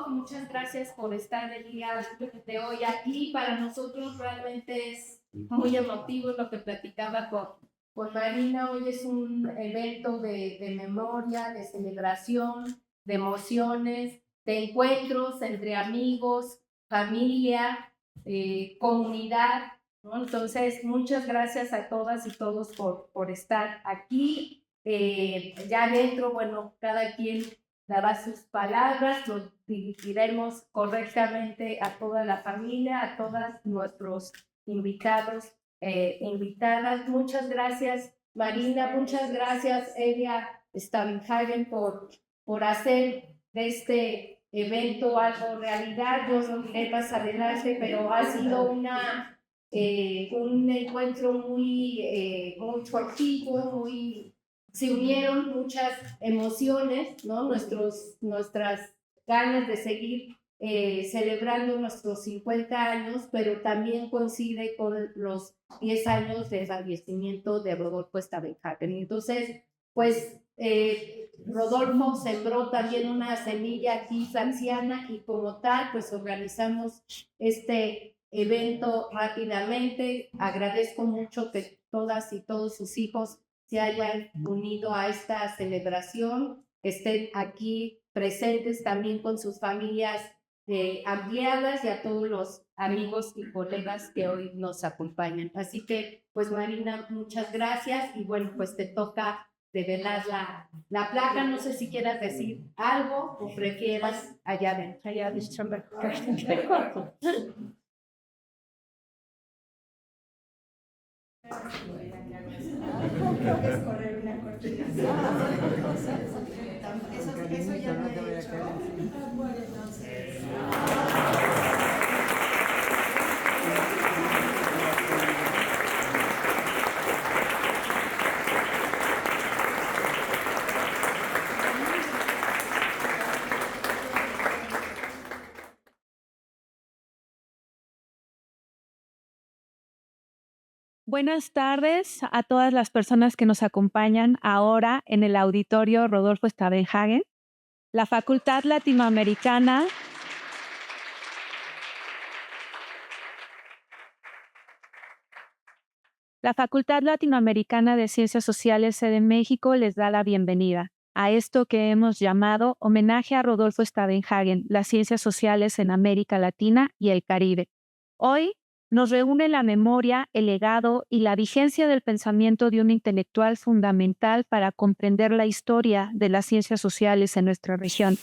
todo, muchas gracias por estar el día de hoy aquí. Para nosotros realmente es muy emotivo lo que platicaba con Marina. Hoy es un evento de memoria, de celebración, de emociones, de encuentros entre amigos, familia, comunidad, ¿no? Entonces, muchas gracias a todas y todos por estar aquí. Ya dentro, bueno, cada quien dará sus palabras, los dirigiremos correctamente a toda la familia, a todos nuestros invitados, invitadas. Muchas gracias, Marina, muchas gracias, Elia Stavenhagen, por hacer de este evento algo realidad. Yo lo diré más adelante, pero ha sido un encuentro muy fuertivo, se unieron muchas emociones, ¿no? Nuestras ganas de seguir celebrando nuestros 50 años, pero también coincide con los 10 años de fallecimiento de Rodolfo Stavenhagen. Entonces, pues Rodolfo sembró también una semilla aquí salesiana y como tal, pues organizamos este evento rápidamente. Agradezco mucho que todas y todos sus hijos se hayan unido a esta celebración, estén aquí presentes también con sus familias ampliadas y a todos los amigos y colegas que hoy nos acompañan. Así que, pues Marina, muchas gracias y bueno, pues te toca develar la placa. No sé si quieras decir algo o prefieras allá adentro. Allá adentro. Es correr una cortina. Eso ya lo he hecho. Bueno, entonces. Buenas tardes a todas las personas que nos acompañan ahora en el auditorio Rodolfo Stavenhagen. La Facultad Latinoamericana de Ciencias Sociales, sede México, les da la bienvenida a esto que hemos llamado Homenaje a Rodolfo Stavenhagen, las ciencias sociales en América Latina y el Caribe. Hoy nos reúne la memoria, el legado y la vigencia del pensamiento de un intelectual fundamental para comprender la historia de las ciencias sociales en nuestra región.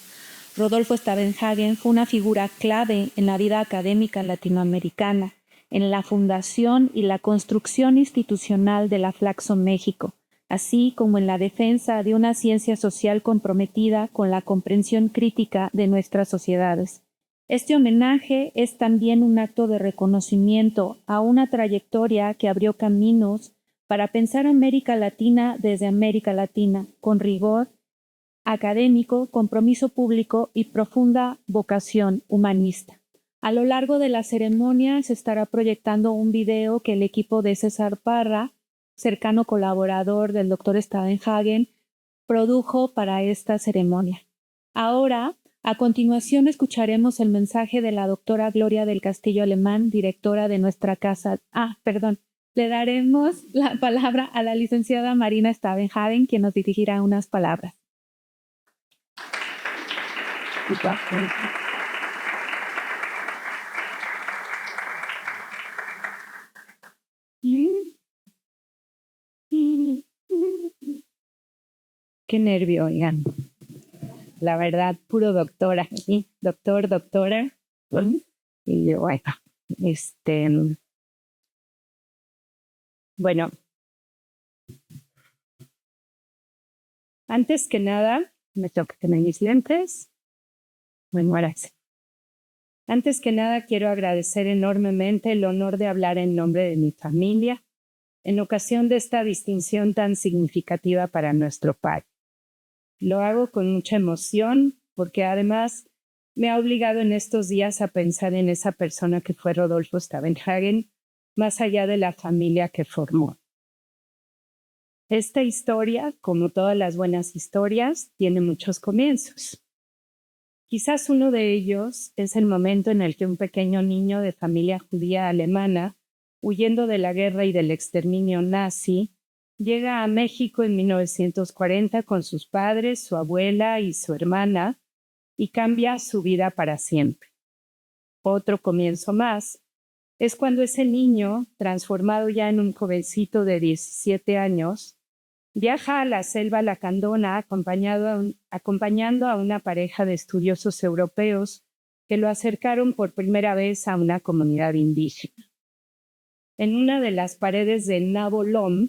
Rodolfo Stavenhagen fue una figura clave en la vida académica latinoamericana, en la fundación y la construcción institucional de la Flaxo México, así como en la defensa de una ciencia social comprometida con la comprensión crítica de nuestras sociedades. Este homenaje es también un acto de reconocimiento a una trayectoria que abrió caminos para pensar América Latina desde América Latina, con rigor académico, compromiso público y profunda vocación humanista. A lo largo de la ceremonia se estará proyectando un video que el equipo de César Parra, cercano colaborador del Dr. Stavenhagen, produjo para esta ceremonia. Ahora, a continuación, escucharemos el mensaje de la doctora Gloria del Castillo Alemán, directora de nuestra casa. Le daremos la palabra a la licenciada Marina Stavenhagen, quien nos dirigirá unas palabras. Qué nervio, oigan. La verdad, puro doctora, ¿sí? Doctora. Y yo, bueno, antes que nada, me toca tener mis lentes. Bueno, ahora sí. Antes que nada, quiero agradecer enormemente el honor de hablar en nombre de mi familia en ocasión de esta distinción tan significativa para nuestro país. Lo hago con mucha emoción porque además me ha obligado en estos días a pensar en esa persona que fue Rodolfo Stavenhagen, más allá de la familia que formó. Esta historia, como todas las buenas historias, tiene muchos comienzos. Quizás uno de ellos es el momento en el que un pequeño niño de familia judía alemana, huyendo de la guerra y del exterminio nazi, llega a México en 1940 con sus padres, su abuela y su hermana, y cambia su vida para siempre. Otro comienzo más es cuando ese niño, transformado ya en un jovencito de 17 años, viaja a la selva lacandona acompañando a una pareja de estudiosos europeos que lo acercaron por primera vez a una comunidad indígena. En una de las paredes de Nabo Lom,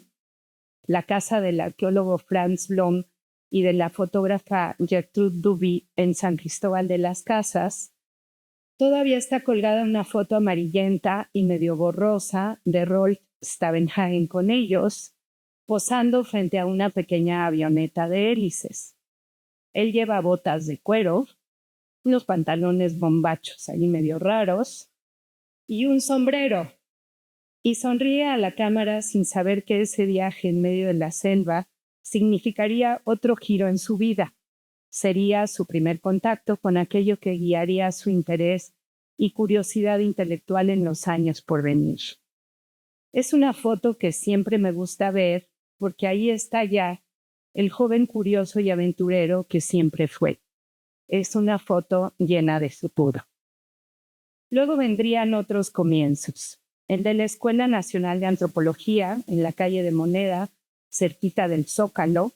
la casa del arqueólogo Franz Blom y de la fotógrafa Gertrude Duby en San Cristóbal de las Casas, todavía está colgada una foto amarillenta y medio borrosa de Rolf Stavenhagen con ellos, posando frente a una pequeña avioneta de hélices. Él lleva botas de cuero, unos pantalones bombachos ahí medio raros y un sombrero. Y sonríe a la cámara sin saber que ese viaje en medio de la selva significaría otro giro en su vida. Sería su primer contacto con aquello que guiaría su interés y curiosidad intelectual en los años por venir. Es una foto que siempre me gusta ver porque ahí está ya el joven curioso y aventurero que siempre fue. Es una foto llena de futuro. Luego vendrían otros comienzos. El de la Escuela Nacional de Antropología, en la calle de Moneda, cerquita del Zócalo.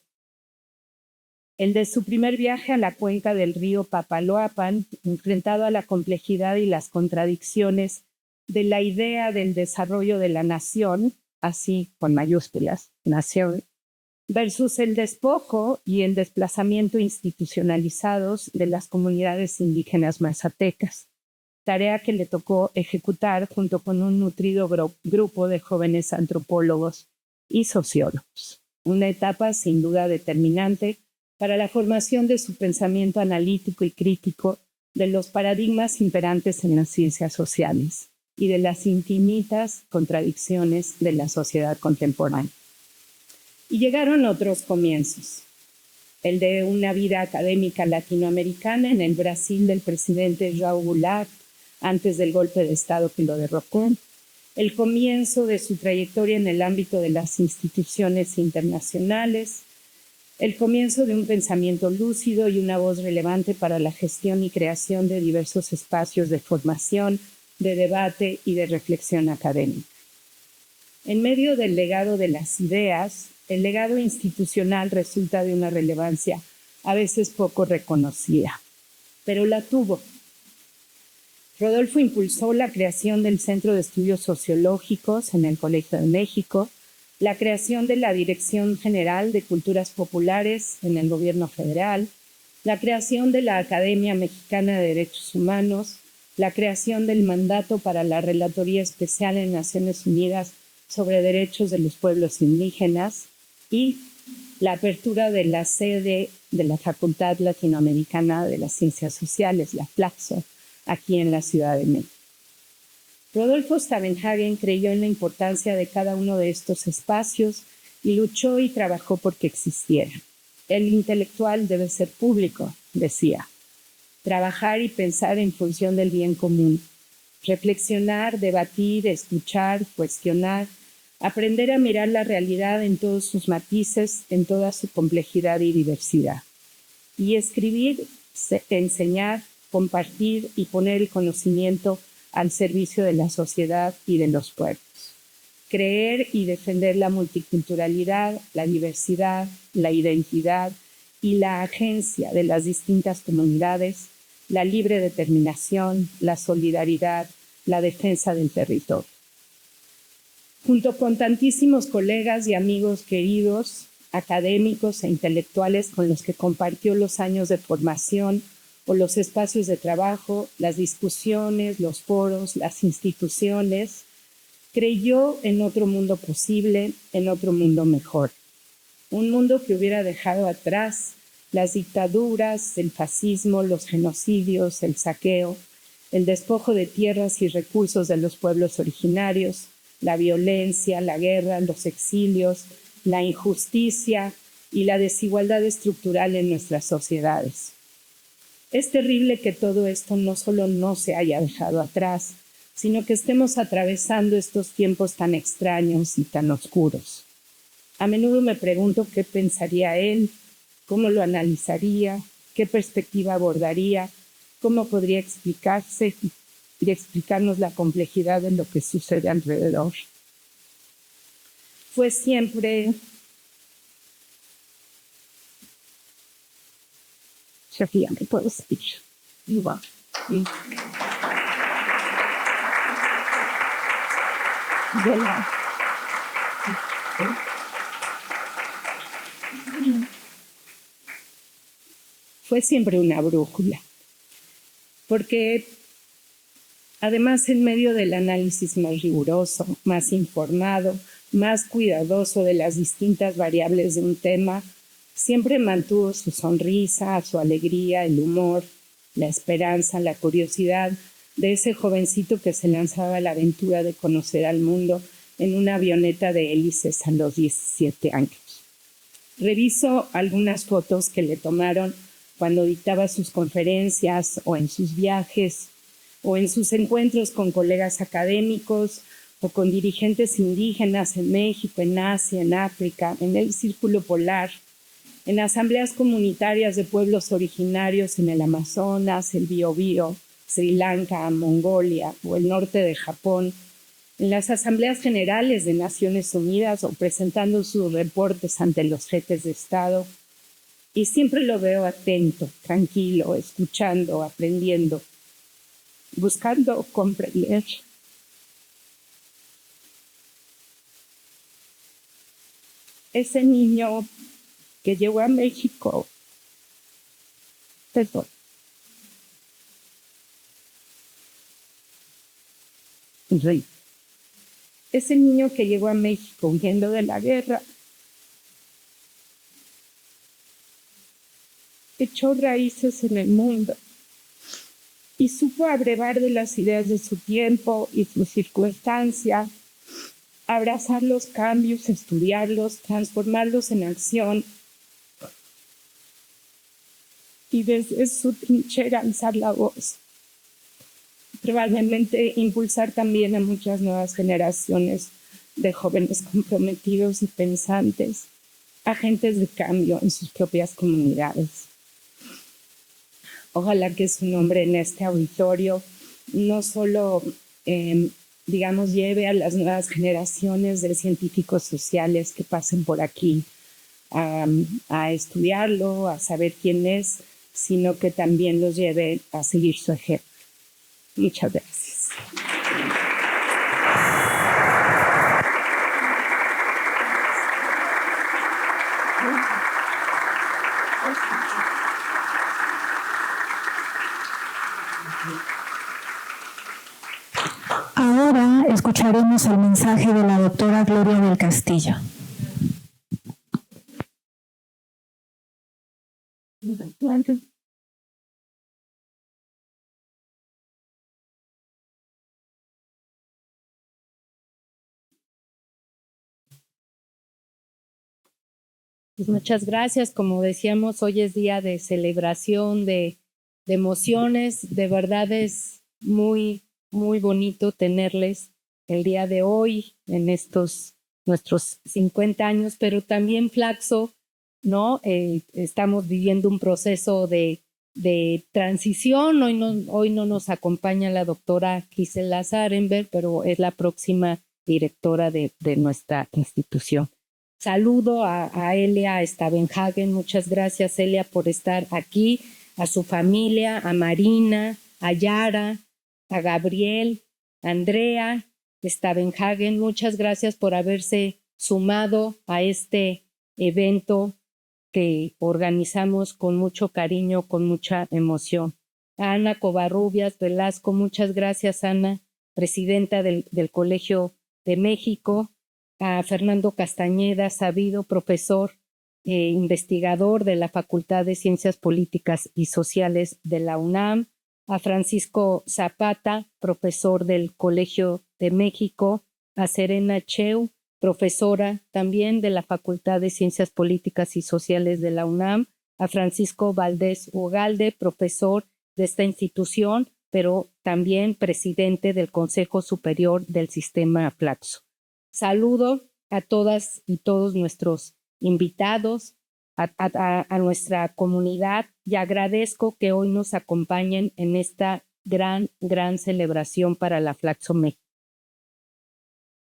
El de su primer viaje a la cuenca del río Papaloapan, enfrentado a la complejidad y las contradicciones de la idea del desarrollo de la nación, así con mayúsculas, nación, versus el despojo y el desplazamiento institucionalizados de las comunidades indígenas mazatecas, tarea que le tocó ejecutar junto con un nutrido grupo de jóvenes antropólogos y sociólogos. Una etapa sin duda determinante para la formación de su pensamiento analítico y crítico de los paradigmas imperantes en las ciencias sociales y de las infinitas contradicciones de la sociedad contemporánea. Y llegaron otros comienzos. El de una vida académica latinoamericana en el Brasil del presidente João Goulart, antes del golpe de Estado que lo derrocó, el comienzo de su trayectoria en el ámbito de las instituciones internacionales, el comienzo de un pensamiento lúcido y una voz relevante para la gestión y creación de diversos espacios de formación, de debate y de reflexión académica. En medio del legado de las ideas, el legado institucional resulta de una relevancia a veces poco reconocida, pero la tuvo. Rodolfo impulsó la creación del Centro de Estudios Sociológicos en el Colegio de México, la creación de la Dirección General de Culturas Populares en el Gobierno Federal, la creación de la Academia Mexicana de Derechos Humanos, la creación del mandato para la Relatoría Especial en Naciones Unidas sobre Derechos de los Pueblos Indígenas y la apertura de la sede de la Facultad Latinoamericana de las Ciencias Sociales, la FLACSO, aquí en la Ciudad de México. Rodolfo Stavenhagen creyó en la importancia de cada uno de estos espacios y luchó y trabajó porque existieran. El intelectual debe ser público, decía. Trabajar y pensar en función del bien común. Reflexionar, debatir, escuchar, cuestionar, aprender a mirar la realidad en todos sus matices, en toda su complejidad y diversidad. Y escribir, enseñar, compartir y poner el conocimiento al servicio de la sociedad y de los pueblos. Creer y defender la multiculturalidad, la diversidad, la identidad y la agencia de las distintas comunidades, la libre determinación, la solidaridad, la defensa del territorio. Junto con tantísimos colegas y amigos queridos, académicos e intelectuales con los que compartió los años de formación o los espacios de trabajo, las discusiones, los foros, las instituciones, creyó en otro mundo posible, en otro mundo mejor. Un mundo que hubiera dejado atrás las dictaduras, el fascismo, los genocidios, el saqueo, el despojo de tierras y recursos de los pueblos originarios, la violencia, la guerra, los exilios, la injusticia y la desigualdad estructural en nuestras sociedades. Es terrible que todo esto no solo no se haya dejado atrás, sino que estemos atravesando estos tiempos tan extraños y tan oscuros. A menudo me pregunto qué pensaría él, cómo lo analizaría, qué perspectiva abordaría, cómo podría explicarse y explicarnos la complejidad de lo que sucede alrededor. Fue siempre Sofía, ¿me puedo decir? Igual. Fue siempre una brújula, porque además en medio del análisis más riguroso, más informado, más cuidadoso de las distintas variables de un tema, siempre mantuvo su sonrisa, su alegría, el humor, la esperanza, la curiosidad de ese jovencito que se lanzaba a la aventura de conocer al mundo en una avioneta de hélices a los 17 años. Reviso algunas fotos que le tomaron cuando dictaba sus conferencias o en sus viajes o en sus encuentros con colegas académicos o con dirigentes indígenas en México, en Asia, en África, en el Círculo Polar, en asambleas comunitarias de pueblos originarios en el Amazonas, el Biobío, Sri Lanka, Mongolia o el norte de Japón, en las asambleas generales de Naciones Unidas o presentando sus reportes ante los jefes de Estado. Y siempre lo veo atento, tranquilo, escuchando, aprendiendo, buscando comprender. Ese niño que llegó a México, perdón, ese niño que llegó a México huyendo de la guerra, echó raíces en el mundo y supo abrevar de las ideas de su tiempo y su circunstancia, abrazar los cambios, estudiarlos, transformarlos en acción y desde su trinchera alzar la voz. Probablemente impulsar también a muchas nuevas generaciones de jóvenes comprometidos y pensantes, agentes de cambio en sus propias comunidades. Ojalá que su nombre en este auditorio no solo, lleve a las nuevas generaciones de científicos sociales que pasen por aquí a estudiarlo, a saber quién es, sino que también los lleve a seguir su ejemplo. Muchas gracias. Ahora escucharemos el mensaje de la doctora Gloria del Castillo. Pues muchas gracias. Como decíamos, hoy es día de celebración, de emociones. De verdad es muy, muy bonito tenerles el día de hoy en estos nuestros 50 años, pero también Flaxo, ¿no? Estamos viviendo un proceso de transición. Hoy no nos acompaña la doctora Gisela Zarenberg, pero es la próxima directora de nuestra institución. Saludo a Elia Stavenhagen. Muchas gracias, Elia, por estar aquí, a su familia, a Marina, a Yara, a Gabriel, a Andrea Stavenhagen. Muchas gracias por haberse sumado a este evento que organizamos con mucho cariño, con mucha emoción. A Ana Covarrubias Velasco, muchas gracias, Ana, presidenta del Colegio de México. A Fernando Castañeda Sabido, profesor investigador de la Facultad de Ciencias Políticas y Sociales de la UNAM, a Francisco Zapata, profesor del Colegio de México, a Serena Cheu, profesora también de la Facultad de Ciencias Políticas y Sociales de la UNAM, a Francisco Valdés Ugalde, profesor de esta institución, pero también presidente del Consejo Superior del Sistema Flaxo. Saludo a todas y todos nuestros invitados, a nuestra comunidad, y agradezco que hoy nos acompañen en esta gran celebración para la Flaxo México.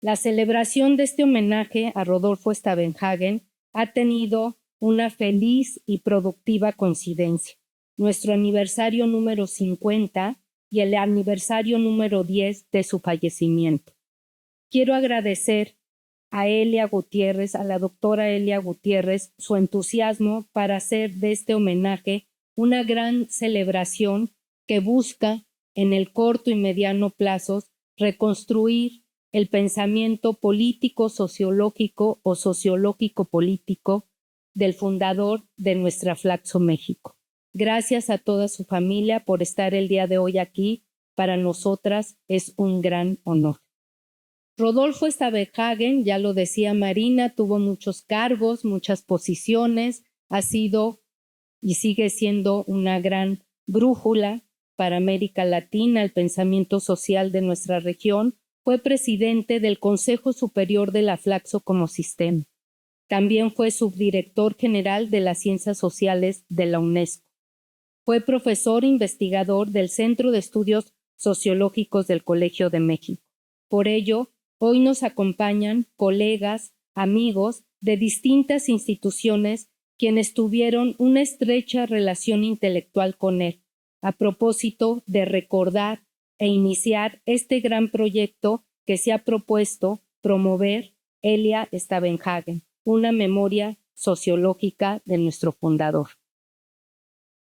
La celebración de este homenaje a Rodolfo Staudenhagen ha tenido una feliz y productiva coincidencia. Nuestro aniversario número 50 y el aniversario número 10 de su fallecimiento. Quiero agradecer a Elia Gutiérrez, a la doctora Elia Gutiérrez, su entusiasmo para hacer de este homenaje una gran celebración que busca en el corto y mediano plazos reconstruir el pensamiento político, sociológico o sociológico-político del fundador de nuestra Flaxo México. Gracias a toda su familia por estar el día de hoy aquí. Para nosotras es un gran honor. Rodolfo Staudenhagen, ya lo decía Marina, tuvo muchos cargos, muchas posiciones, ha sido y sigue siendo una gran brújula para América Latina, el pensamiento social de nuestra región. Fue presidente del Consejo Superior de la Flaxo como sistema. También fue subdirector general de las Ciencias Sociales de la UNESCO. Fue profesor investigador del Centro de Estudios Sociológicos del Colegio de México. Por ello, hoy nos acompañan colegas, amigos de distintas instituciones quienes tuvieron una estrecha relación intelectual con él, a propósito de recordar e iniciar este gran proyecto que se ha propuesto promover Elia Staudenhagen, una memoria sociológica de nuestro fundador.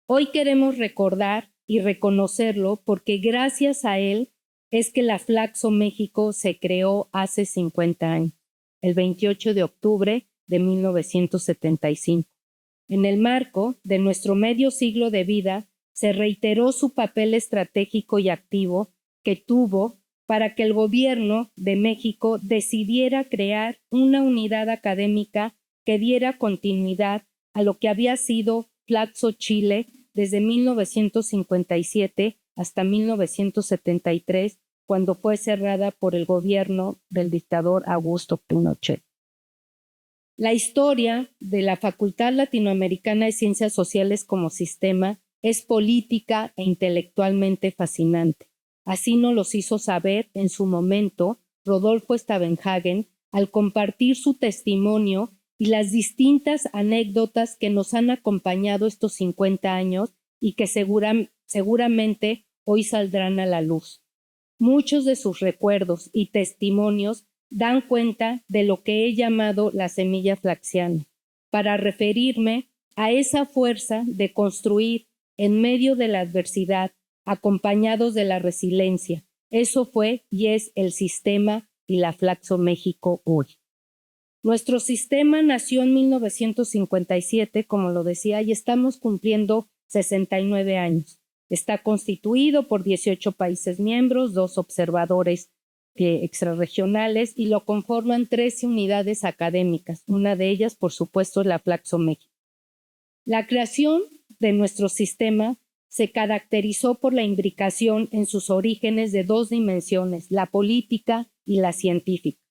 Hoy queremos recordar y reconocerlo porque gracias a él es que la Flaxo México se creó hace 50 años, el 28 de octubre de 1975. En el marco de nuestro medio siglo de vida, se reiteró su papel estratégico y activo que tuvo para que el gobierno de México decidiera crear una unidad académica que diera continuidad a lo que había sido Flaxo Chile desde 1957 hasta 1973, cuando fue cerrada por el gobierno del dictador Augusto Pinochet. La historia de la Facultad Latinoamericana de Ciencias Sociales como sistema es política e intelectualmente fascinante. Así nos los hizo saber en su momento Rodolfo Staudenhagen al compartir su testimonio y las distintas anécdotas que nos han acompañado estos 50 años y que seguramente hoy saldrán a la luz. Muchos de sus recuerdos y testimonios dan cuenta de lo que he llamado la semilla flaxiana, para referirme a esa fuerza de construir en medio de la adversidad, acompañados de la resiliencia. Eso fue y es el sistema y la Flaxo México hoy. Nuestro sistema nació en 1957, como lo decía, y estamos cumpliendo 69 años. Está constituido por 18 países miembros, 2 observadores extrarregionales y lo conforman 13 unidades académicas. Una de ellas, por supuesto, es la Flaxo México. La creación de nuestro sistema se caracterizó por la imbricación en sus orígenes de 2 dimensiones, la política y la científica.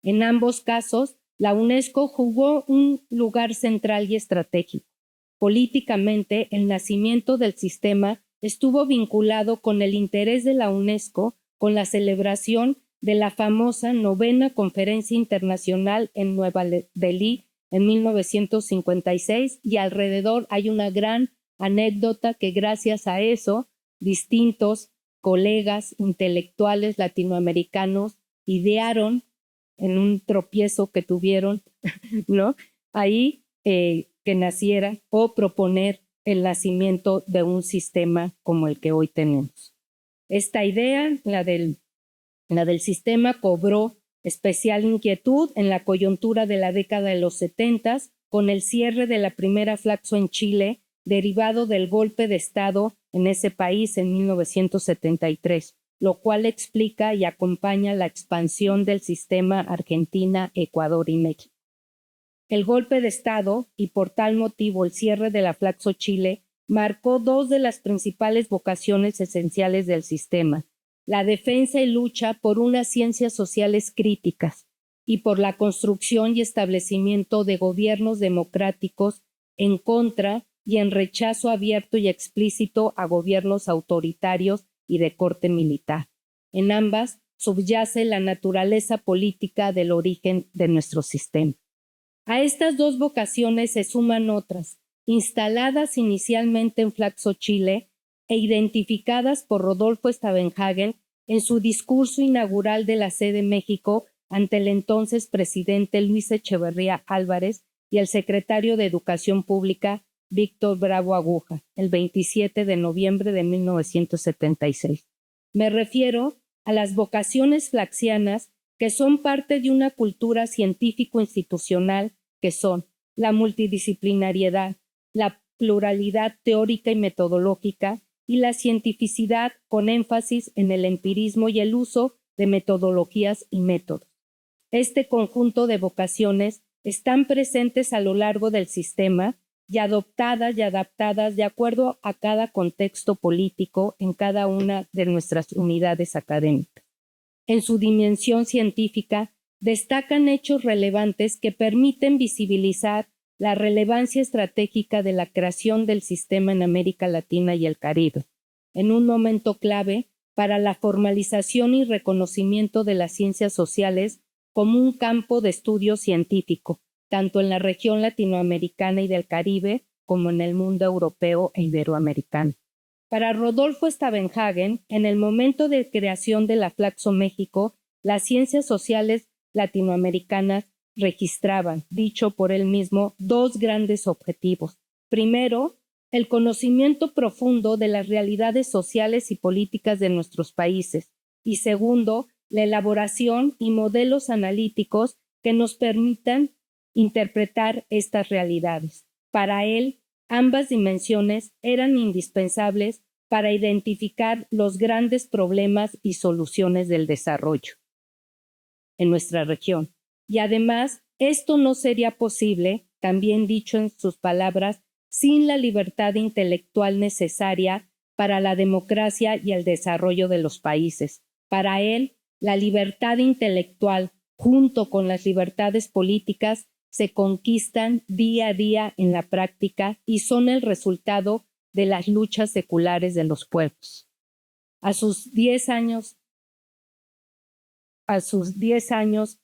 En ambos casos, la UNESCO jugó un lugar central y estratégico. Políticamente, el nacimiento del sistema estuvo vinculado con el interés de la UNESCO con la celebración de la famosa 9ª Conferencia Internacional en Nueva Delhi en 1956, y alrededor hay una gran anécdota que gracias a eso distintos colegas intelectuales latinoamericanos idearon en un tropiezo que tuvieron, ¿no? Ahí que naciera o proponer el nacimiento de un sistema como el que hoy tenemos. Esta idea, la del sistema, cobró especial inquietud en la coyuntura de la década de los 70 con el cierre de la primera Flaxo en Chile, derivado del golpe de Estado en ese país en 1973, lo cual explica y acompaña la expansión del sistema Argentina, Ecuador y México. El golpe de Estado y por tal motivo el cierre de la Flaxo Chile marcó dos de las principales vocaciones esenciales del sistema: la defensa y lucha por unas ciencias sociales críticas y por la construcción y establecimiento de gobiernos democráticos en contra y en rechazo abierto y explícito a gobiernos autoritarios y de corte militar. En ambas subyace la naturaleza política del origen de nuestro sistema. A estas dos vocaciones se suman otras, instaladas inicialmente en Flaxo Chile e identificadas por Rodolfo Stavenhagen en su discurso inaugural de la sede México ante el entonces presidente Luis Echeverría Álvarez y el secretario de Educación Pública Víctor Bravo Aguja, el 27 de noviembre de 1976. Me refiero a las vocaciones flaxianas que son parte de una cultura científico-institucional que son la multidisciplinariedad, la pluralidad teórica y metodológica y la cientificidad con énfasis en el empirismo y el uso de metodologías y métodos. Este conjunto de vocaciones están presentes a lo largo del sistema y adoptadas y adaptadas de acuerdo a cada contexto político en cada una de nuestras unidades académicas. En su dimensión científica, destacan hechos relevantes que permiten visibilizar la relevancia estratégica de la creación del sistema en América Latina y el Caribe, en un momento clave para la formalización y reconocimiento de las ciencias sociales como un campo de estudio científico, tanto en la región latinoamericana y del Caribe como en el mundo europeo e iberoamericano. Para Rodolfo Stavenhagen, en el momento de creación de la Flaxo México, las ciencias sociales latinoamericanas registraban, dicho por él mismo, dos grandes objetivos. Primero, el conocimiento profundo de las realidades sociales y políticas de nuestros países. Y segundo, la elaboración y modelos analíticos que nos permitan interpretar estas realidades. Para él, ambas dimensiones eran indispensables para identificar los grandes problemas y soluciones del desarrollo en nuestra región. Y además, esto no sería posible, también dicho en sus palabras, sin la libertad intelectual necesaria para la democracia y el desarrollo de los países. Para él, la libertad intelectual, junto con las libertades políticas, se conquistan día a día en la práctica y son el resultado de las luchas seculares de los pueblos. A sus 10 años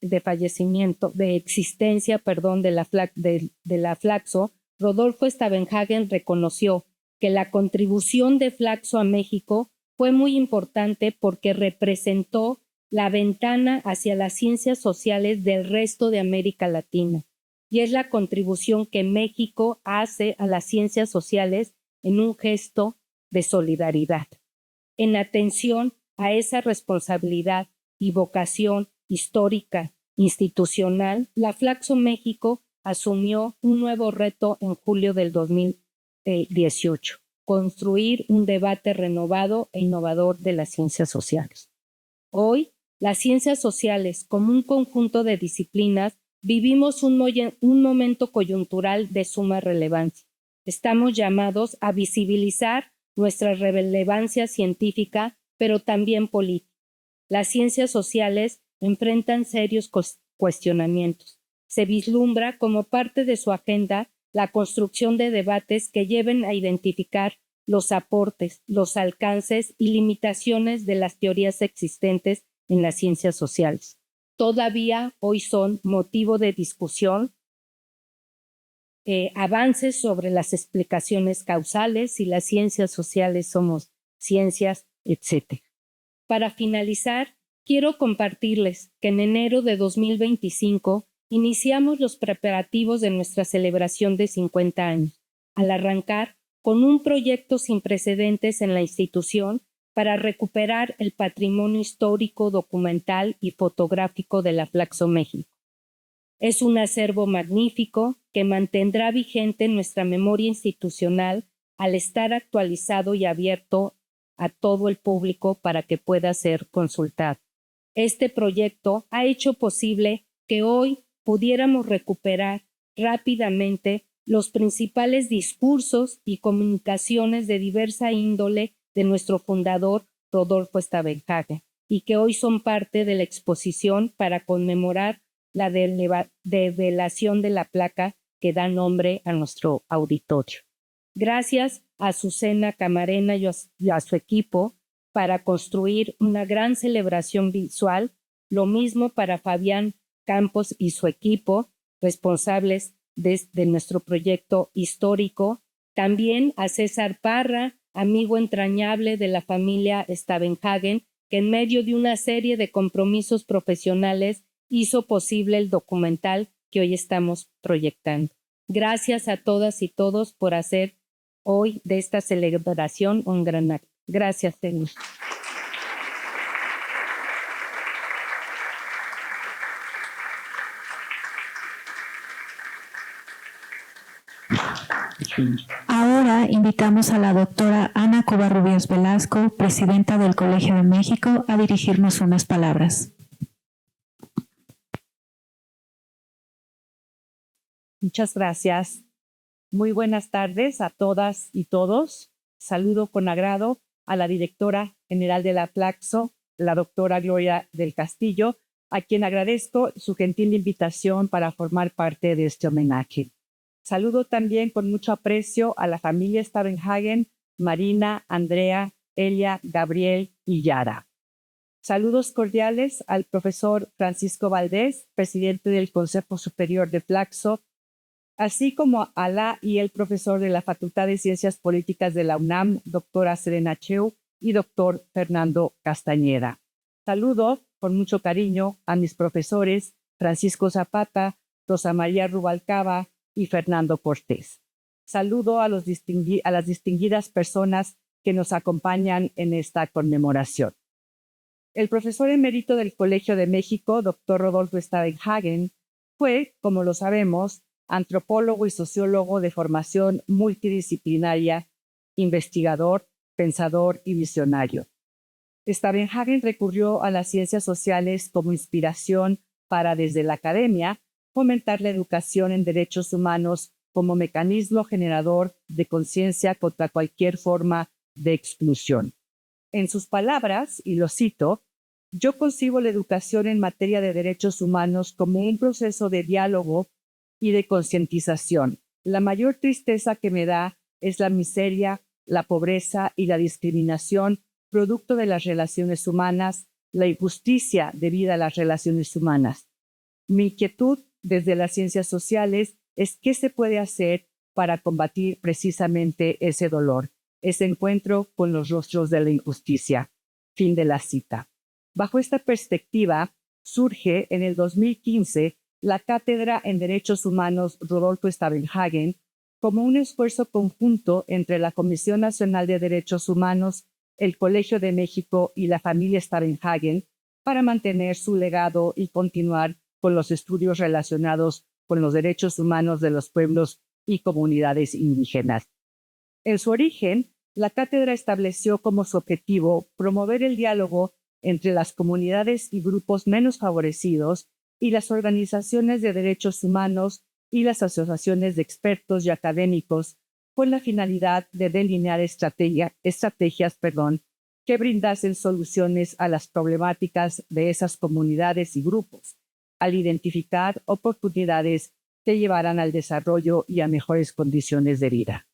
de fallecimiento, de existencia, de la Flaxo, Rodolfo Stavenhagen reconoció que la contribución de Flaxo a México fue muy importante porque representó la ventana hacia las ciencias sociales del resto de América Latina, y es la contribución que México hace a las ciencias sociales en un gesto de solidaridad. En atención a esa responsabilidad y vocación histórica, institucional, la Flaxo México asumió un nuevo reto en julio del 2018, construir un debate renovado e innovador de las ciencias sociales. Hoy, las ciencias sociales, como un conjunto de disciplinas, vivimos un momento coyuntural de suma relevancia. Estamos llamados a visibilizar nuestra relevancia científica, pero también política. Las ciencias sociales enfrentan serios cuestionamientos. Se vislumbra como parte de su agenda la construcción de debates que lleven a identificar los aportes, los alcances y limitaciones de las teorías existentes en las ciencias sociales. Todavía hoy son motivo de discusión avances sobre las explicaciones causales, si las ciencias sociales somos ciencias, etc. Para finalizar, quiero compartirles que en enero de 2025 iniciamos los preparativos de nuestra celebración de 50 años, al arrancar con un proyecto sin precedentes en la institución para recuperar el patrimonio histórico, documental y fotográfico de la Flaxo México. Es un acervo magnífico que mantendrá vigente nuestra memoria institucional al estar actualizado y abierto a todo el público para que pueda ser consultado. Este proyecto ha hecho posible que hoy pudiéramos recuperar rápidamente los principales discursos y comunicaciones de diversa índole de nuestro fundador Rodolfo Stavenhagen y que hoy son parte de la exposición para conmemorar la develación de la placa que da nombre a nuestro auditorio. Gracias a Azucena Camarena y a su equipo para construir una gran celebración visual, lo mismo para Fabián Campos y su equipo, responsables de nuestro proyecto histórico, también a César Parra, amigo entrañable de la familia Stavenhagen, que en medio de una serie de compromisos profesionales hizo posible el documental que hoy estamos proyectando. Gracias a todas y todos por hacer hoy de esta celebración un gran acto. Gracias, señor. Ahora invitamos a la doctora Ana Covarrubias Velasco, presidenta del Colegio de México, a dirigirnos unas palabras. Muchas gracias. Muy buenas tardes a todas y todos. Saludo con agrado a la directora general de la Flaxo, la doctora Gloria del Castillo, a quien agradezco su gentil invitación para formar parte de este homenaje. Saludo también con mucho aprecio a la familia Stavenhagen, Marina, Andrea, Elia, Gabriel y Yara. Saludos cordiales al profesor Francisco Valdés, presidente del Consejo Superior de Flaxo, así como a la y el profesor de la Facultad de Ciencias Políticas de la UNAM, doctora Serena Cheu, y doctor Fernando Castañeda. Saludo con mucho cariño a mis profesores Francisco Zapata, Rosa María Rubalcaba y Fernando Cortés. Saludo a las distinguidas personas que nos acompañan en esta conmemoración. El profesor emérito del Colegio de México, doctor Rodolfo Stavenhagen, fue, como lo sabemos, antropólogo y sociólogo de formación multidisciplinaria, investigador, pensador y visionario. Stavenhagen recurrió a las ciencias sociales como inspiración para, desde la academia, fomentar la educación en derechos humanos como mecanismo generador de conciencia contra cualquier forma de exclusión. En sus palabras, y lo cito, yo concibo la educación en materia de derechos humanos como un proceso de diálogo y de concientización. La mayor tristeza que me da es la miseria, la pobreza y la discriminación producto de las relaciones humanas, la injusticia debida a las relaciones humanas. Mi inquietud desde las ciencias sociales es qué se puede hacer para combatir precisamente ese dolor, ese encuentro con los rostros de la injusticia. Fin de la cita. Bajo esta perspectiva, surge en el 2015 la Cátedra en Derechos Humanos Rodolfo Stavenhagen como un esfuerzo conjunto entre la Comisión Nacional de Derechos Humanos, el Colegio de México y la familia Stavenhagen para mantener su legado y continuar con los estudios relacionados con los derechos humanos de los pueblos y comunidades indígenas. En su origen, la cátedra estableció como su objetivo promover el diálogo entre las comunidades y grupos menos favorecidos y las organizaciones de derechos humanos y las asociaciones de expertos y académicos con la finalidad de delinear estrategias que brindasen soluciones a las problemáticas de esas comunidades y grupos, al identificar oportunidades que llevaran al desarrollo y a mejores condiciones de vida.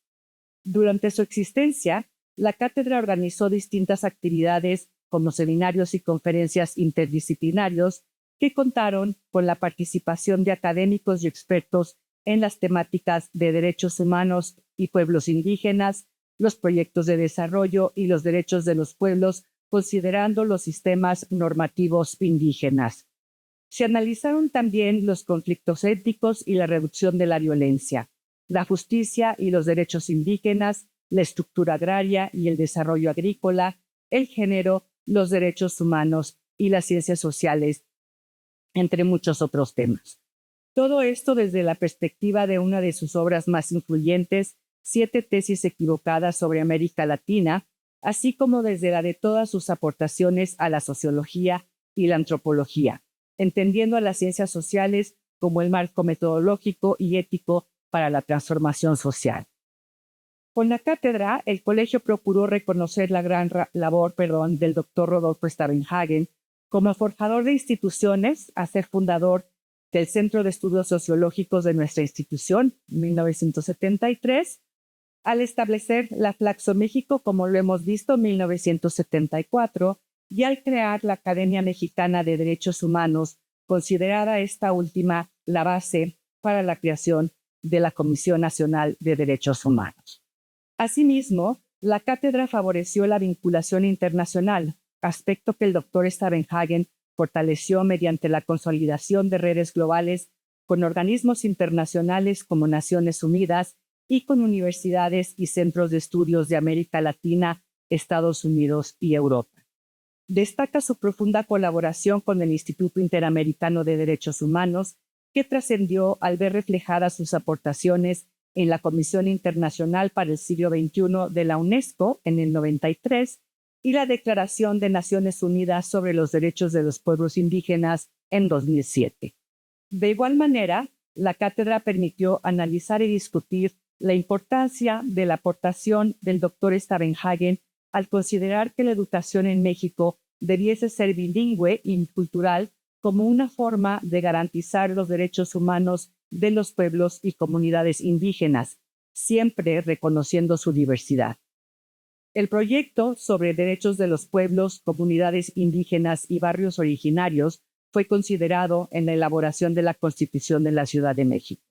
Durante su existencia, la cátedra organizó distintas actividades como seminarios y conferencias interdisciplinarios que contaron con la participación de académicos y expertos en las temáticas de derechos humanos y pueblos indígenas, los proyectos de desarrollo y los derechos de los pueblos, considerando los sistemas normativos indígenas. Se analizaron también los conflictos étnicos y la reducción de la violencia, la justicia y los derechos indígenas, la estructura agraria y el desarrollo agrícola, el género, los derechos humanos y las ciencias sociales, entre muchos otros temas. Todo esto desde la perspectiva de una de sus obras más influyentes, 7 tesis equivocadas sobre América Latina, así como desde la de todas sus aportaciones a la sociología y la antropología, entendiendo a las ciencias sociales como el marco metodológico y ético para la transformación social. Con la cátedra, el colegio procuró reconocer la gran labor del doctor Rodolfo Stavenhagen como forjador de instituciones, a ser fundador del Centro de Estudios Sociológicos de nuestra institución, en 1973, al establecer la Flaxo México, como lo hemos visto, en 1974, y al crear la Academia Mexicana de Derechos Humanos, considerada esta última la base para la creación de la Comisión Nacional de Derechos Humanos. Asimismo, la cátedra favoreció la vinculación internacional, aspecto que el doctor Stavenhagen fortaleció mediante la consolidación de redes globales con organismos internacionales como Naciones Unidas y con universidades y centros de estudios de América Latina, Estados Unidos y Europa. Destaca su profunda colaboración con el Instituto Interamericano de Derechos Humanos, que trascendió al ver reflejadas sus aportaciones en la Comisión Internacional para el Siglo XXI de la UNESCO en el 93 y la Declaración de Naciones Unidas sobre los Derechos de los Pueblos Indígenas en 2007. De igual manera, la cátedra permitió analizar y discutir la importancia de la aportación del doctor Stavenhagen al considerar que la educación en México debiese ser bilingüe y cultural como una forma de garantizar los derechos humanos de los pueblos y comunidades indígenas, siempre reconociendo su diversidad. El proyecto sobre derechos de los pueblos, comunidades indígenas y barrios originarios fue considerado en la elaboración de la Constitución de la Ciudad de México.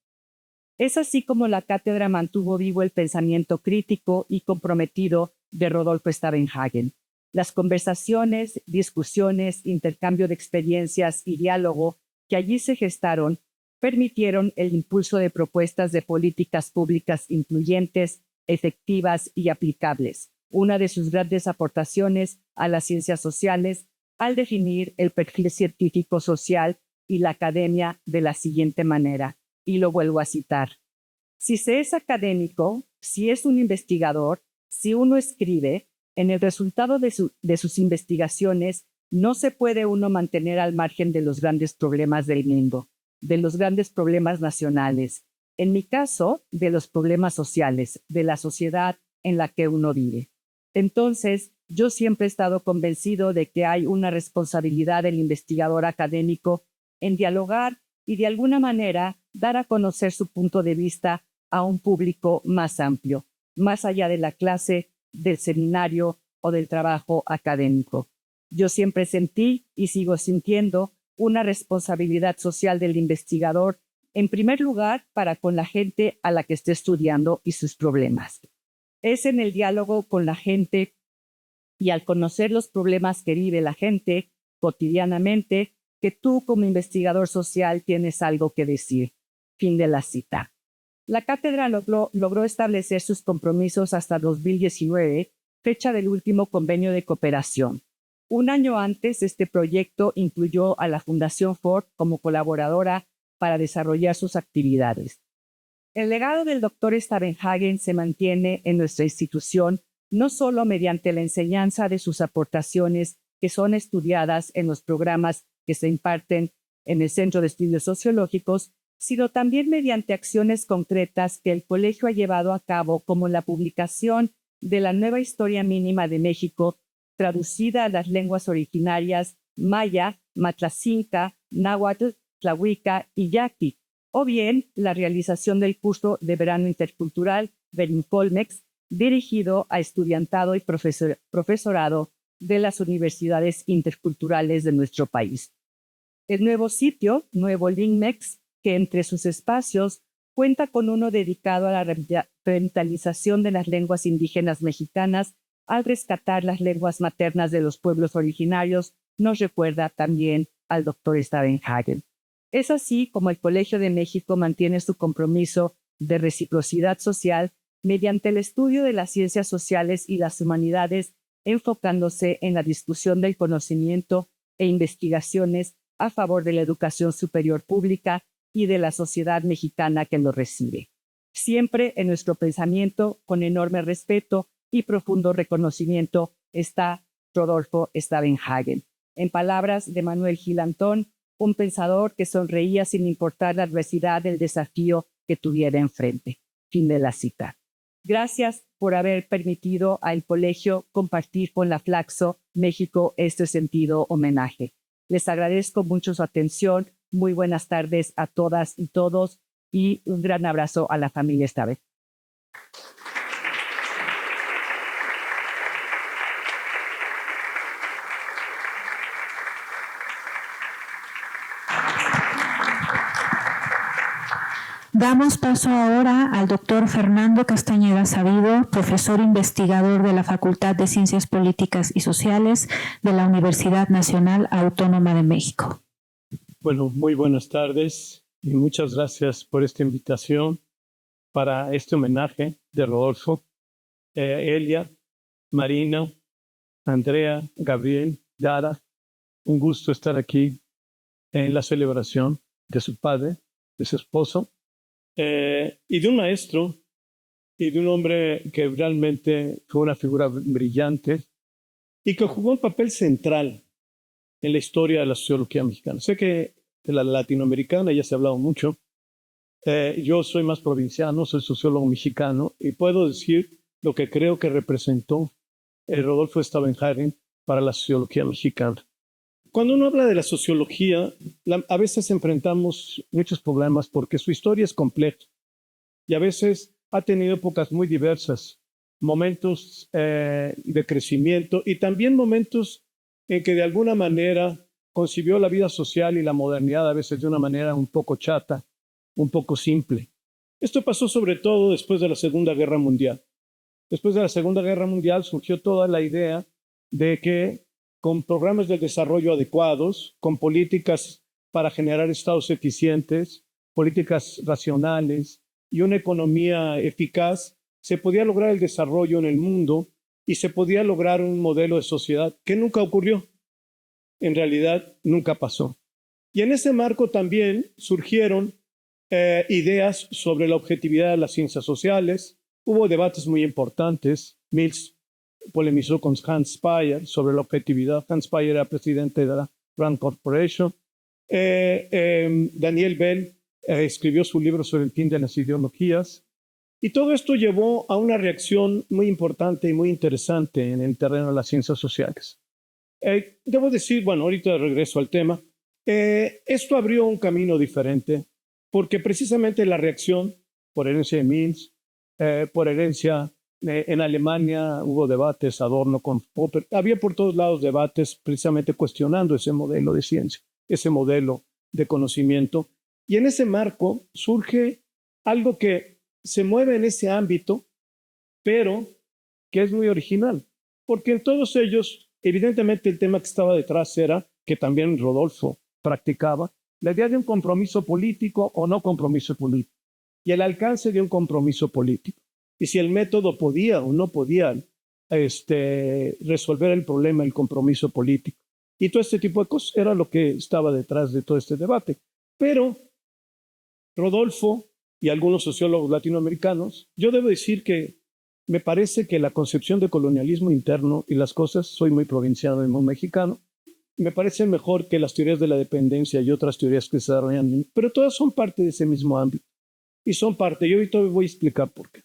Es así como la cátedra mantuvo vivo el pensamiento crítico y comprometido de Rodolfo Stavenhagen. Las conversaciones, discusiones, intercambio de experiencias y diálogo que allí se gestaron permitieron el impulso de propuestas de políticas públicas incluyentes, efectivas y aplicables, una de sus grandes aportaciones a las ciencias sociales al definir el perfil científico social y la academia de la siguiente manera, y lo vuelvo a citar. Si se es académico, si es un investigador, si uno escribe, en el resultado de sus investigaciones no se puede uno mantener al margen de los grandes problemas del mundo, de los grandes problemas nacionales, en mi caso, de los problemas sociales, de la sociedad en la que uno vive. Entonces, yo siempre he estado convencido de que hay una responsabilidad del investigador académico en dialogar y de alguna manera dar a conocer su punto de vista a un público más amplio, más allá de la clase, del seminario o del trabajo académico. Yo siempre sentí y sigo sintiendo una responsabilidad social del investigador, en primer lugar, para con la gente a la que esté estudiando y sus problemas. Es en el diálogo con la gente y al conocer los problemas que vive la gente cotidianamente que tú como investigador social tienes algo que decir. Fin de la cita. La cátedra logró establecer sus compromisos hasta 2019, fecha del último convenio de cooperación. Un año antes, este proyecto incluyó a la Fundación Ford como colaboradora para desarrollar sus actividades. El legado del doctor Stavenhagen se mantiene en nuestra institución no solo mediante la enseñanza de sus aportaciones que son estudiadas en los programas que se imparten en el Centro de Estudios Sociológicos, sino también mediante acciones concretas que el colegio ha llevado a cabo, como la publicación de la Nueva Historia Mínima de México, traducida a las lenguas originarias maya, matlacinca, náhuatl, tlahuica y yaqui, o bien la realización del curso de verano intercultural Verincolmex, dirigido a estudiantado y profesorado de las universidades interculturales de nuestro país. El nuevo sitio, Nuevo Linkmex, que entre sus espacios cuenta con uno dedicado a la revitalización de las lenguas indígenas mexicanas al rescatar las lenguas maternas de los pueblos originarios, nos recuerda también al doctor Stavenhagen. Es así como el Colegio de México mantiene su compromiso de reciprocidad social mediante el estudio de las ciencias sociales y las humanidades, enfocándose en la discusión del conocimiento e investigaciones a favor de la educación superior pública y de la sociedad mexicana que lo recibe. Siempre en nuestro pensamiento, con enorme respeto y profundo reconocimiento, está Rodolfo Stavenhagen. En palabras de Manuel Gil Antón, un pensador que sonreía sin importar la adversidad del desafío que tuviera enfrente. Fin de la cita. Gracias por haber permitido al colegio compartir con la Flaxo México este sentido homenaje. Les agradezco mucho su atención. Muy buenas tardes a todas y todos y un gran abrazo a la familia esta vez. Damos paso ahora al doctor Fernando Castañeda Sabido, profesor investigador de la Facultad de Ciencias Políticas y Sociales de la Universidad Nacional Autónoma de México. Bueno, muy buenas tardes y muchas gracias por esta invitación para este homenaje de Rodolfo, Elia, Marina, Andrea, Gabriel, Yara. Un gusto estar aquí en la celebración de su padre, de su esposo, y de un maestro y de un hombre que realmente fue una figura brillante y que jugó un papel central en la historia de la sociología mexicana. Sé que de la latinoamericana ya se ha hablado mucho. Yo soy más provinciano, soy sociólogo mexicano y puedo decir lo que creo que representó Rodolfo Staudenhagen para la sociología mexicana. Cuando uno habla de la sociología, a veces enfrentamos muchos problemas porque su historia es compleja y a veces ha tenido épocas muy diversas, momentos de crecimiento y también momentos en que de alguna manera concibió la vida social y la modernidad a veces de una manera un poco chata, un poco simple. Esto pasó sobre todo después de la Segunda Guerra Mundial. Después de la Segunda Guerra Mundial surgió toda la idea de que con programas de desarrollo adecuados, con políticas para generar estados eficientes, políticas racionales y una economía eficaz, se podía lograr el desarrollo en el mundo y se podía lograr un modelo de sociedad que nunca ocurrió. En realidad, nunca pasó. Y en ese marco también surgieron ideas sobre la objetividad de las ciencias sociales. Hubo debates muy importantes. Mills polemizó con Hans Speyer sobre la objetividad. Hans Speyer era presidente de la Rand Corporation. Daniel Bell escribió su libro sobre el fin de las ideologías. Y todo esto llevó a una reacción muy importante y muy interesante en el terreno de las ciencias sociales. Debo decir, bueno, ahorita regreso al tema, esto abrió un camino diferente porque precisamente la reacción por herencia de Mills, por herencia en Alemania hubo debates, Adorno con Popper, había por todos lados debates precisamente cuestionando ese modelo de ciencia, ese modelo de conocimiento. Y en ese marco surge algo que se mueve en ese ámbito, pero que es muy original, porque en todos ellos, evidentemente el tema que estaba detrás era, que también Rodolfo practicaba, la idea de un compromiso político o no compromiso político, y el alcance de un compromiso político. Y si el método podía o no podía resolver el problema del compromiso político. Y todo este tipo de cosas era lo que estaba detrás de todo este debate. Pero Rodolfo y algunos sociólogos latinoamericanos, yo debo decir que me parece que la concepción de colonialismo interno y las cosas, soy muy provinciano y muy mexicano, me parecen mejor que las teorías de la dependencia y otras teorías que se desarrollan, pero todas son parte de ese mismo ámbito. Y son parte, yo ahorita voy a explicar por qué.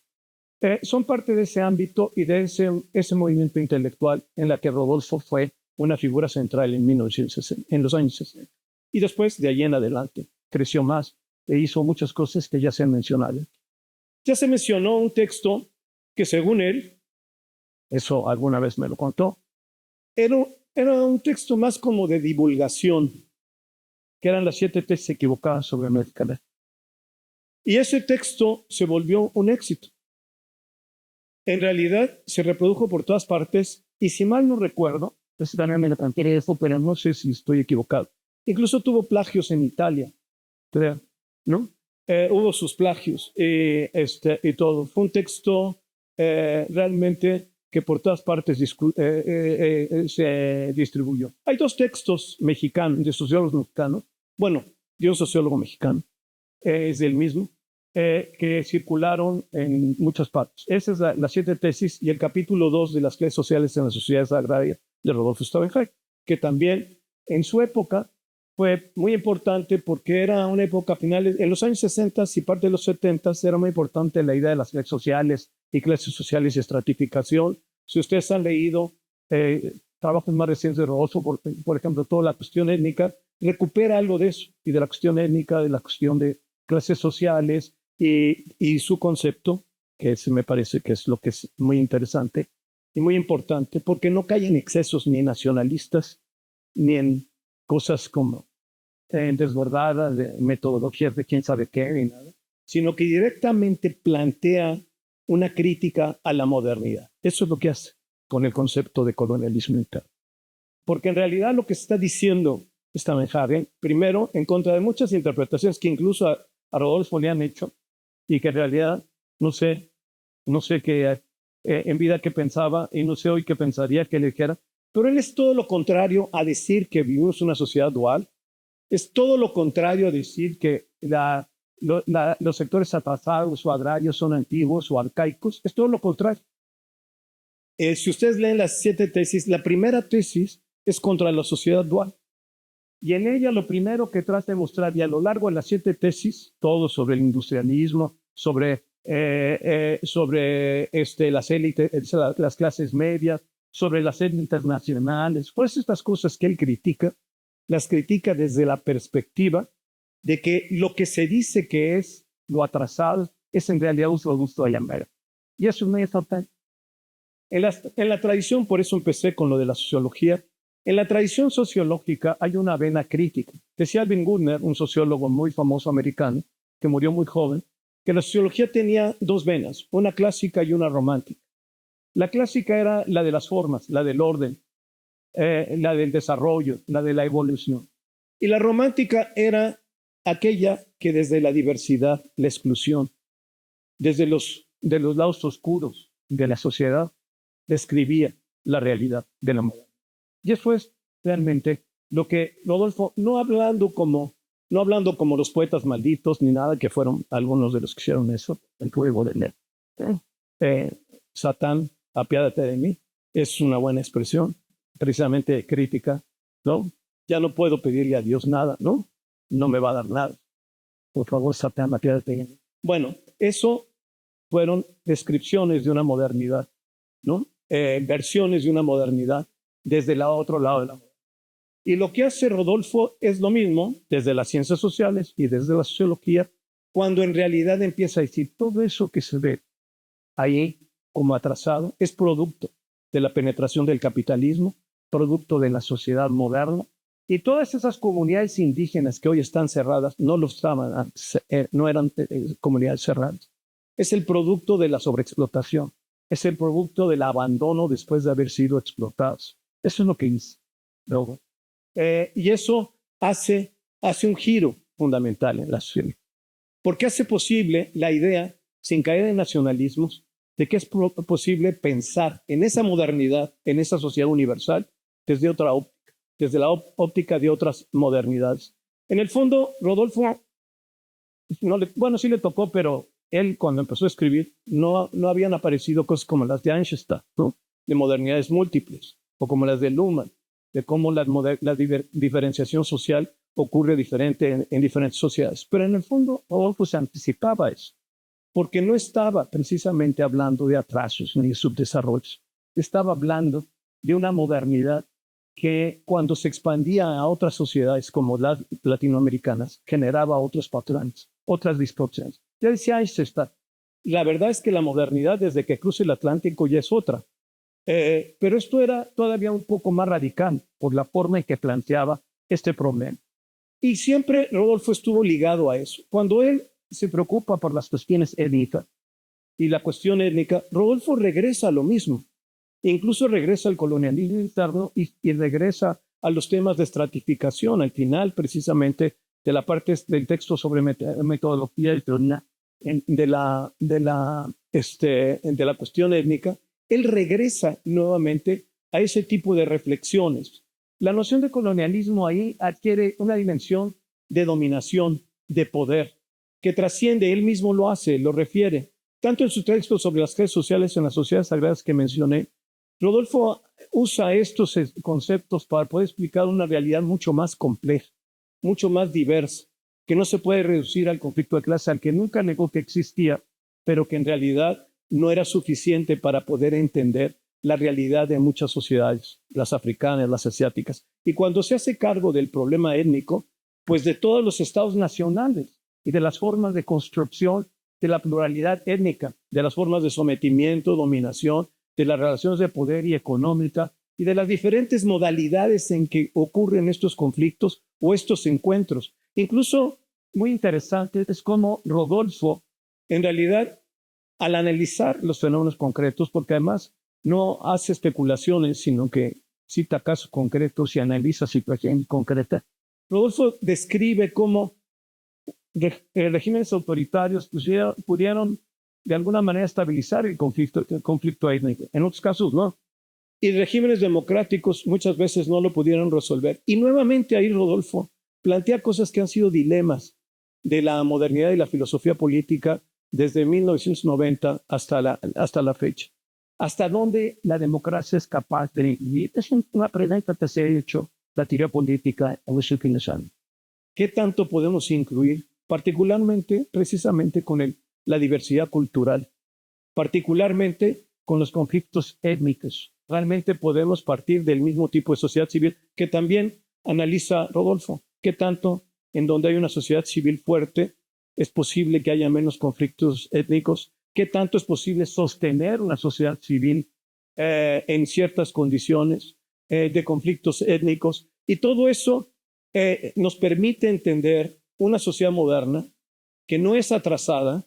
Son parte de ese ámbito y de ese movimiento intelectual en la que Rodolfo fue una figura central en los años 60. Y después, de ahí en adelante, creció más e hizo muchas cosas que ya se han mencionado. Ya se mencionó un texto que según él, eso alguna vez me lo contó, era un texto más como de divulgación, que eran las 7 tesis equivocadas sobre América Latina. Y ese texto se volvió un éxito. En realidad se reprodujo por todas partes y si mal no recuerdo, pues también me lo planteé eso, pero no sé si estoy equivocado. Incluso tuvo plagios en Italia, creo, ¿no? Hubo sus plagios y todo. Fue un texto realmente que por todas partes se distribuyó. Hay 2 textos mexicanos, de sociólogos mexicanos, bueno, de un sociólogo mexicano, es del mismo, que circularon en muchas partes. Esa es las 7 tesis y el capítulo 2 de las clases sociales en las sociedades agrarias de Rodolfo Staudenhagen, que también en su época fue muy importante porque era una época final, en los años 60 y parte de los 70 era muy importante la idea de las clases sociales y estratificación. Si ustedes han leído trabajos más recientes de Rodolfo, por ejemplo, toda la cuestión étnica, recupera algo de eso, y de la cuestión étnica, de la cuestión de clases sociales y su concepto, que me parece que es lo que es muy interesante y muy importante, porque no cae en excesos ni nacionalistas, ni en cosas como desbordadas de metodologías de quién sabe qué, ni nada, sino que directamente plantea una crítica a la modernidad. Eso es lo que hace con el concepto de colonialismo interno. Porque en realidad lo que está diciendo Stavenhagen, primero, en contra de muchas interpretaciones que incluso a Rodolfo le han hecho, y que en realidad no sé qué en vida qué pensaba, y no sé hoy qué pensaría que le dijera, pero él es todo lo contrario a decir que vivimos una sociedad dual, es todo lo contrario a decir que los sectores atrasados o agrarios son antiguos o arcaicos, es todo lo contrario. Si ustedes leen las 7 tesis, la primera tesis es contra la sociedad dual. Y en ella lo primero que trata de mostrar, y a lo largo de las 7 tesis, todo sobre el industrialismo, sobre las élites, las clases medias, sobre las élites internacionales, pues estas cosas que él critica, las critica desde la perspectiva de que lo que se dice que es lo atrasado es en realidad un producto de la mera. Y eso es muy importante. En la tradición, por eso empecé con lo de la sociología, en la tradición sociológica hay una vena crítica. Decía Alvin Gardner, un sociólogo muy famoso americano, que murió muy joven, que la sociología tenía 2 venas, una clásica y una romántica. La clásica era la de las formas, la del orden, la del desarrollo, la de la evolución. Y la romántica era aquella que desde la diversidad, la exclusión, desde de los lados oscuros de la sociedad, describía la realidad de la modernidad. Y eso es realmente lo que Rodolfo, no hablando como los poetas malditos ni nada, que fueron algunos de los que hicieron eso, el fuego de leer. Satán, apiádate de mí, es una buena expresión, precisamente crítica, ¿no? Ya no puedo pedirle a Dios nada, ¿no? No me va a dar nada. Por favor, Satán, apiádate de mí. Bueno, eso fueron descripciones de una modernidad, ¿no? Versiones de una modernidad desde el otro lado de la modernidad. Y lo que hace Rodolfo es lo mismo desde las ciencias sociales y desde la sociología, cuando en realidad empieza a decir todo eso que se ve ahí como atrasado es producto de la penetración del capitalismo, producto de la sociedad moderna, y todas esas comunidades indígenas que hoy están cerradas no lo estaban antes, no eran comunidades cerradas. Es el producto de la sobreexplotación, es el producto del abandono después de haber sido explotados. Eso es lo que dice. Y eso hace un giro fundamental en la sociedad, porque hace posible la idea, sin caer en nacionalismos, de que es posible pensar en esa modernidad, en esa sociedad universal, desde otra óptica, desde la óptica de otras modernidades. En el fondo, Rodolfo, sí le tocó, pero él cuando empezó a escribir no habían aparecido cosas como las de Eisenstein, ¿no? De modernidades múltiples, o como las de Luhmann, de cómo la diferenciación social ocurre diferente en diferentes sociedades. Pero en el fondo, Rodolfo se anticipaba eso, porque no estaba precisamente hablando de atrasos ni de subdesarrollos, estaba hablando de una modernidad que cuando se expandía a otras sociedades como las latinoamericanas, generaba otros patrones, otras distorsiones. Ya decía Eisenstein, la verdad es que la modernidad desde que cruza el Atlántico ya es otra. Pero esto era todavía un poco más radical por la forma en que planteaba este problema. Y siempre Rodolfo estuvo ligado a eso. Cuando él se preocupa por las cuestiones étnicas y la cuestión étnica, Rodolfo regresa a lo mismo. Incluso regresa al colonialismo interno y regresa a los temas de estratificación al final, precisamente, de la parte del texto sobre metodología y teoría de la cuestión étnica. Él regresa nuevamente a ese tipo de reflexiones. La noción de colonialismo ahí adquiere una dimensión de dominación, de poder, que trasciende, él mismo lo hace, lo refiere, tanto en su texto sobre las clases sociales en las sociedades sagradas que mencioné. Rodolfo usa estos conceptos para poder explicar una realidad mucho más compleja, mucho más diversa, que no se puede reducir al conflicto de clase, al que nunca negó que existía, pero que en realidad no era suficiente para poder entender la realidad de muchas sociedades, las africanas, las asiáticas. Y cuando se hace cargo del problema étnico, pues de todos los estados nacionales y de las formas de construcción de la pluralidad étnica, de las formas de sometimiento, dominación, de las relaciones de poder y económica, y de las diferentes modalidades en que ocurren estos conflictos o estos encuentros. Incluso, muy interesante, es como Rodolfo, en realidad, al analizar los fenómenos concretos, porque además no hace especulaciones, sino que cita casos concretos y analiza situaciones concretas, Rodolfo describe cómo regímenes autoritarios pudieron de alguna manera estabilizar el conflicto étnico. En otros casos no. Y regímenes democráticos muchas veces no lo pudieron resolver. Y nuevamente ahí Rodolfo plantea cosas que han sido dilemas de la modernidad y la filosofía política desde 1990 hasta la fecha. ¿Hasta dónde la democracia es capaz de incluir? Es una pregunta que se ha hecho la teoría política en los últimos años. ¿Qué tanto podemos incluir, particularmente, precisamente con la diversidad cultural, particularmente con los conflictos étnicos? Realmente podemos partir del mismo tipo de sociedad civil que también analiza Rodolfo. ¿Qué tanto en donde hay una sociedad civil fuerte es posible que haya menos conflictos étnicos? ¿Qué tanto es posible sostener una sociedad civil en ciertas condiciones de conflictos étnicos? Y todo eso nos permite entender una sociedad moderna que no es atrasada,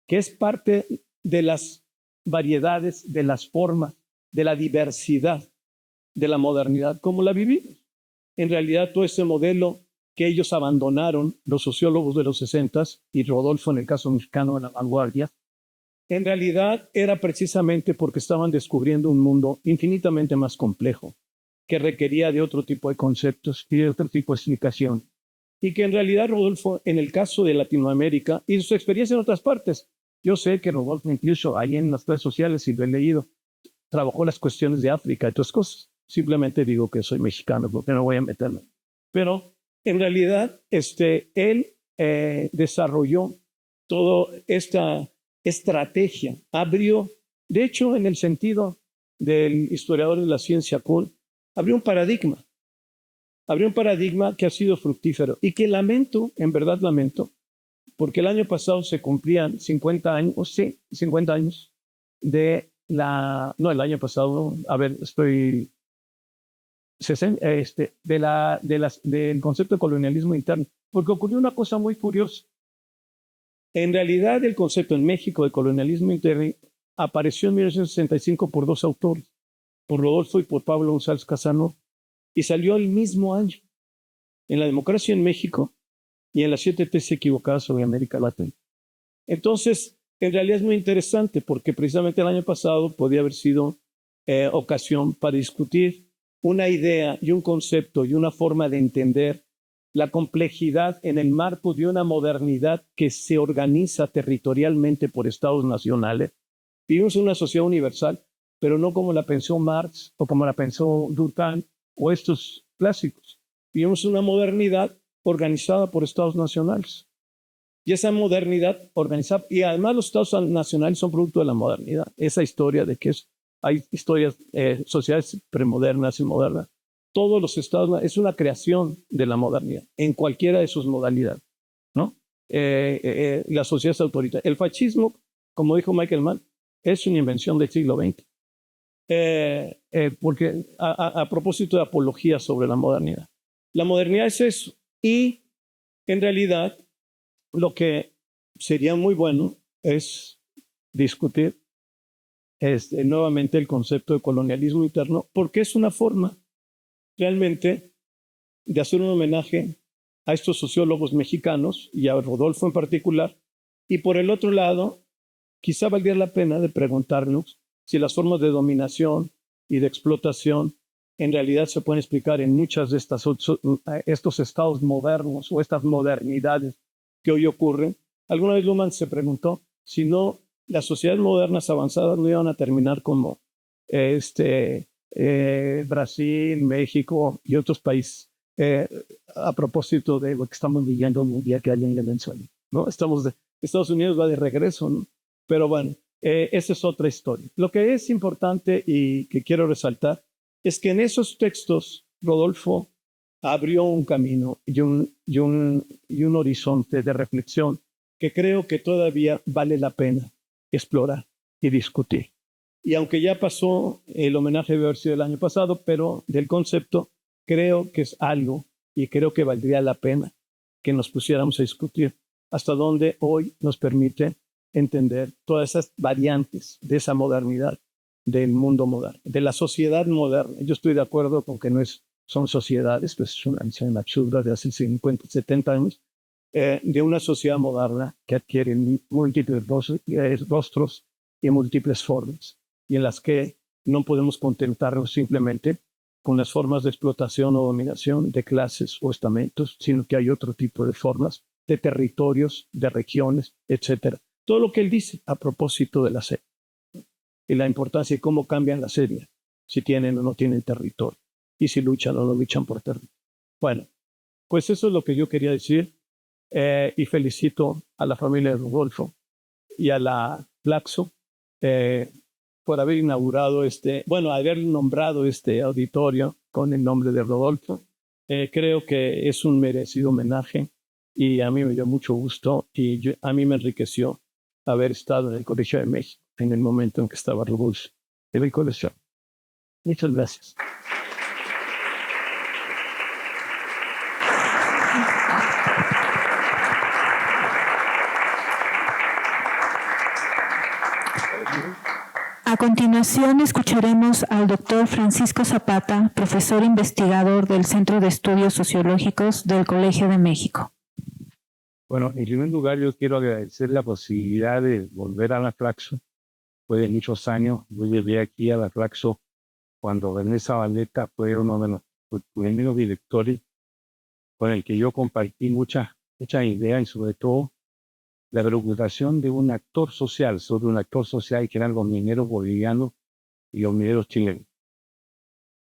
que es parte de las variedades, de las formas, de la diversidad de la modernidad, como la vivimos. En realidad, todo ese modelo que ellos abandonaron, los sociólogos de los 60s, y Rodolfo en el caso mexicano de la vanguardia, en realidad era precisamente porque estaban descubriendo un mundo infinitamente más complejo, que requería de otro tipo de conceptos y de otro tipo de explicación. Y que en realidad Rodolfo, en el caso de Latinoamérica y su experiencia en otras partes, yo sé que Rodolfo incluso ahí en las redes sociales, y lo he leído, trabajó las cuestiones de África y otras cosas. Simplemente digo que soy mexicano porque no voy a meterme. Pero en realidad él desarrolló toda esta estrategia, abrió, de hecho en el sentido del historiador de la ciencia Kuhn, abrió un paradigma que ha sido fructífero y que lamento, en verdad lamento, porque el año pasado se cumplían 50 años, sí, 50 años de no, el año pasado, a ver, estoy, del concepto de colonialismo interno, porque ocurrió una cosa muy curiosa. En realidad, el concepto en México de colonialismo interno apareció en 1965 por dos autores, por Rodolfo y por Pablo González Casanova, y salió el mismo año en La democracia en México y en las 7 tesis equivocadas sobre América Latina. Entonces, en realidad es muy interesante porque precisamente el año pasado podía haber sido ocasión para discutir una idea y un concepto y una forma de entender la complejidad en el marco de una modernidad que se organiza territorialmente por estados nacionales. Vivimos en una sociedad universal, pero no como la pensó Marx o como la pensó Durkheim o estos clásicos. Vivimos una modernidad organizada por estados nacionales. Y esa modernidad organizada, y además los estados nacionales son producto de la modernidad. Esa historia de que hay historias, sociedades premodernas y modernas. Todos los estados, es una creación de la modernidad, en cualquiera de sus modalidades, ¿no? La sociedad autoritaria. El fascismo, como dijo Michael Mann, es una invención del siglo XX. Porque a propósito de apología sobre la modernidad. La modernidad es eso. Y en realidad, lo que sería muy bueno es discutir nuevamente el concepto de colonialismo interno, porque es una forma realmente de hacer un homenaje a estos sociólogos mexicanos y a Rodolfo en particular. Y por el otro lado, quizá valdría la pena de preguntarnos si las formas de dominación y de explotación en realidad se pueden explicar en muchas de estos estados modernos o estas modernidades que hoy ocurren. Alguna vez Luhmann se preguntó si no las sociedades modernas avanzadas no iban a terminar como Brasil, México y otros países, a propósito de lo que estamos viviendo un día que hay en Venezuela, ¿no? Estados Unidos va de regreso, ¿no? Pero bueno, esa es otra historia. Lo que es importante y que quiero resaltar es que en esos textos Rodolfo abrió un camino y un horizonte de reflexión que creo que todavía vale la pena explorar y discutir. Y aunque ya pasó, el homenaje debe haber sido el año pasado, pero del concepto creo que es algo y creo que valdría la pena que nos pusiéramos a discutir hasta dónde hoy nos permite entender todas esas variantes de esa modernidad del mundo moderno, de la sociedad moderna. Yo estoy de acuerdo con que no son sociedades, pues es una visión absurda de hace 50, 70 años, de una sociedad moderna que adquiere múltiples rostros y múltiples formas, y en las que no podemos contentarnos simplemente con las formas de explotación o dominación de clases o estamentos, sino que hay otro tipo de formas, de territorios, de regiones, etcétera. Todo lo que él dice a propósito de la serie y la importancia de cómo cambian la serie, si tienen o no tienen territorio, y si luchan o no luchan por territorio. Bueno, pues eso es lo que yo quería decir, y felicito a la familia de Rodolfo y a la Flaxo por haber inaugurado haber nombrado este auditorio con el nombre de Rodolfo. Creo que es un merecido homenaje y a mí me dio mucho gusto y a mí me enriqueció haber estado en el Colegio de México en el momento en que estaba Rodolfo en el colegio. Muchas gracias. A continuación, escucharemos al doctor Francisco Zapata, profesor investigador del Centro de Estudios Sociológicos del Colegio de México. Bueno, en primer lugar, yo quiero agradecer la posibilidad de volver a la Flaxo. Fue de muchos años. Yo llegué aquí a la Flaxo cuando René Zabaleta fue uno de los primeros directores con el que yo compartí muchas ideas y sobre todo la preocupación de un actor social, sobre un actor social que eran los mineros bolivianos y los mineros chilenos.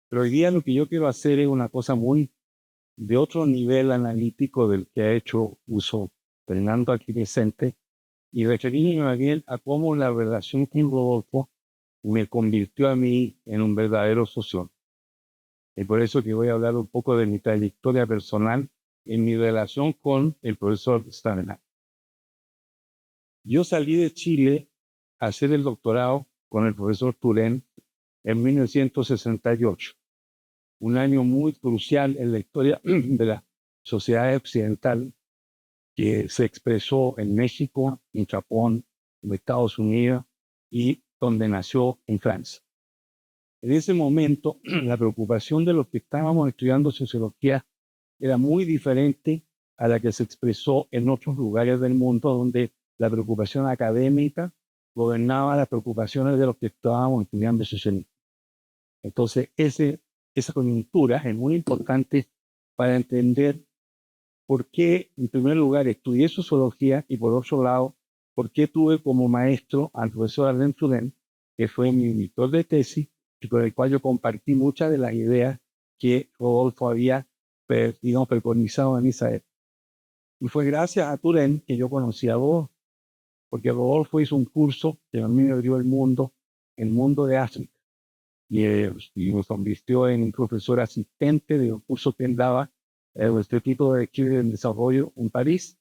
Pero hoy día lo que yo quiero hacer es una cosa muy de otro nivel analítico del que ha hecho uso Fernando aquí presente y referirme bien a cómo la relación con Rodolfo me convirtió a mí en un verdadero sociólogo. Y por eso que voy a hablar un poco de mi trayectoria personal en mi relación con el profesor Stavenhag. Yo salí de Chile a hacer el doctorado con el profesor Turén en 1968, un año muy crucial en la historia de la sociedad occidental que se expresó en México, en Japón, en Estados Unidos y donde nació en Francia. En ese momento, la preocupación de los que estábamos estudiando sociología era muy diferente a la que se expresó en otros lugares del mundo donde la preocupación académica gobernaba las preocupaciones de los que estábamos estudiando sociología. Entonces, esa coyuntura es muy importante para entender por qué, en primer lugar, estudié sociología y, por otro lado, por qué tuve como maestro al profesor Alain Trudeau, que fue mi director de tesis y con el cual yo compartí muchas de las ideas que Rodolfo había, preconizado en esa época. Y fue gracias a Turén que yo conocí a Rodolfo, porque Rodolfo hizo un curso que a mí me abrió el mundo de África, y me convirtió en un profesor asistente de un curso que él daba, el Instituto de Equidad y Desarrollo en París,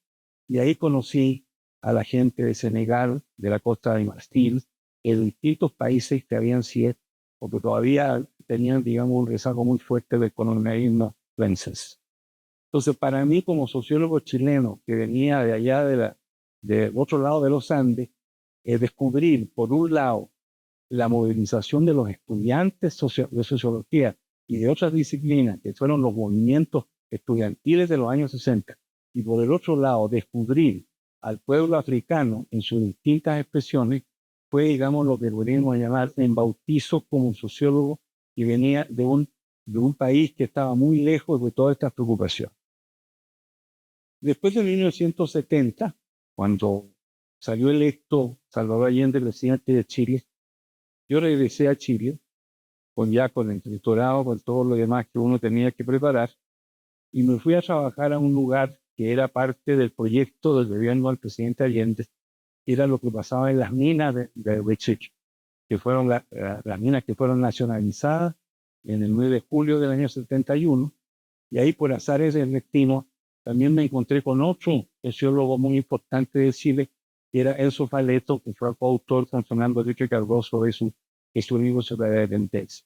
y ahí conocí a la gente de Senegal, de la costa de Marfil, de distintos países que habían sido, porque todavía tenían, digamos, un rezago muy fuerte del colonialismo francés. Entonces, para mí, como sociólogo chileno que venía de allá de otro lado de los Andes, descubrir, por un lado, la movilización de los estudiantes de sociología y de otras disciplinas, que fueron los movimientos estudiantiles de los años 60, y por el otro lado, descubrir al pueblo africano en sus distintas expresiones, fue, digamos, lo que podríamos llamar en bautizo como sociólogo que venía de un país que estaba muy lejos de toda esta preocupación. Después de 1970, cuando salió electo Salvador Allende, el presidente de Chile, yo regresé a Chile, con el doctorado, con todo lo demás que uno tenía que preparar, y me fui a trabajar a un lugar que era parte del proyecto del gobierno del presidente Allende, que era lo que pasaba en las minas de Huichiche, que fueron las minas que fueron nacionalizadas en el 9 de julio del año 71, y ahí por azares del destino también me encontré con otro geólogo muy importante de Chile, que era Enzo Faleto, que fue coautor con Fernando Enrique Cardoso de su libro sobre la Dentex.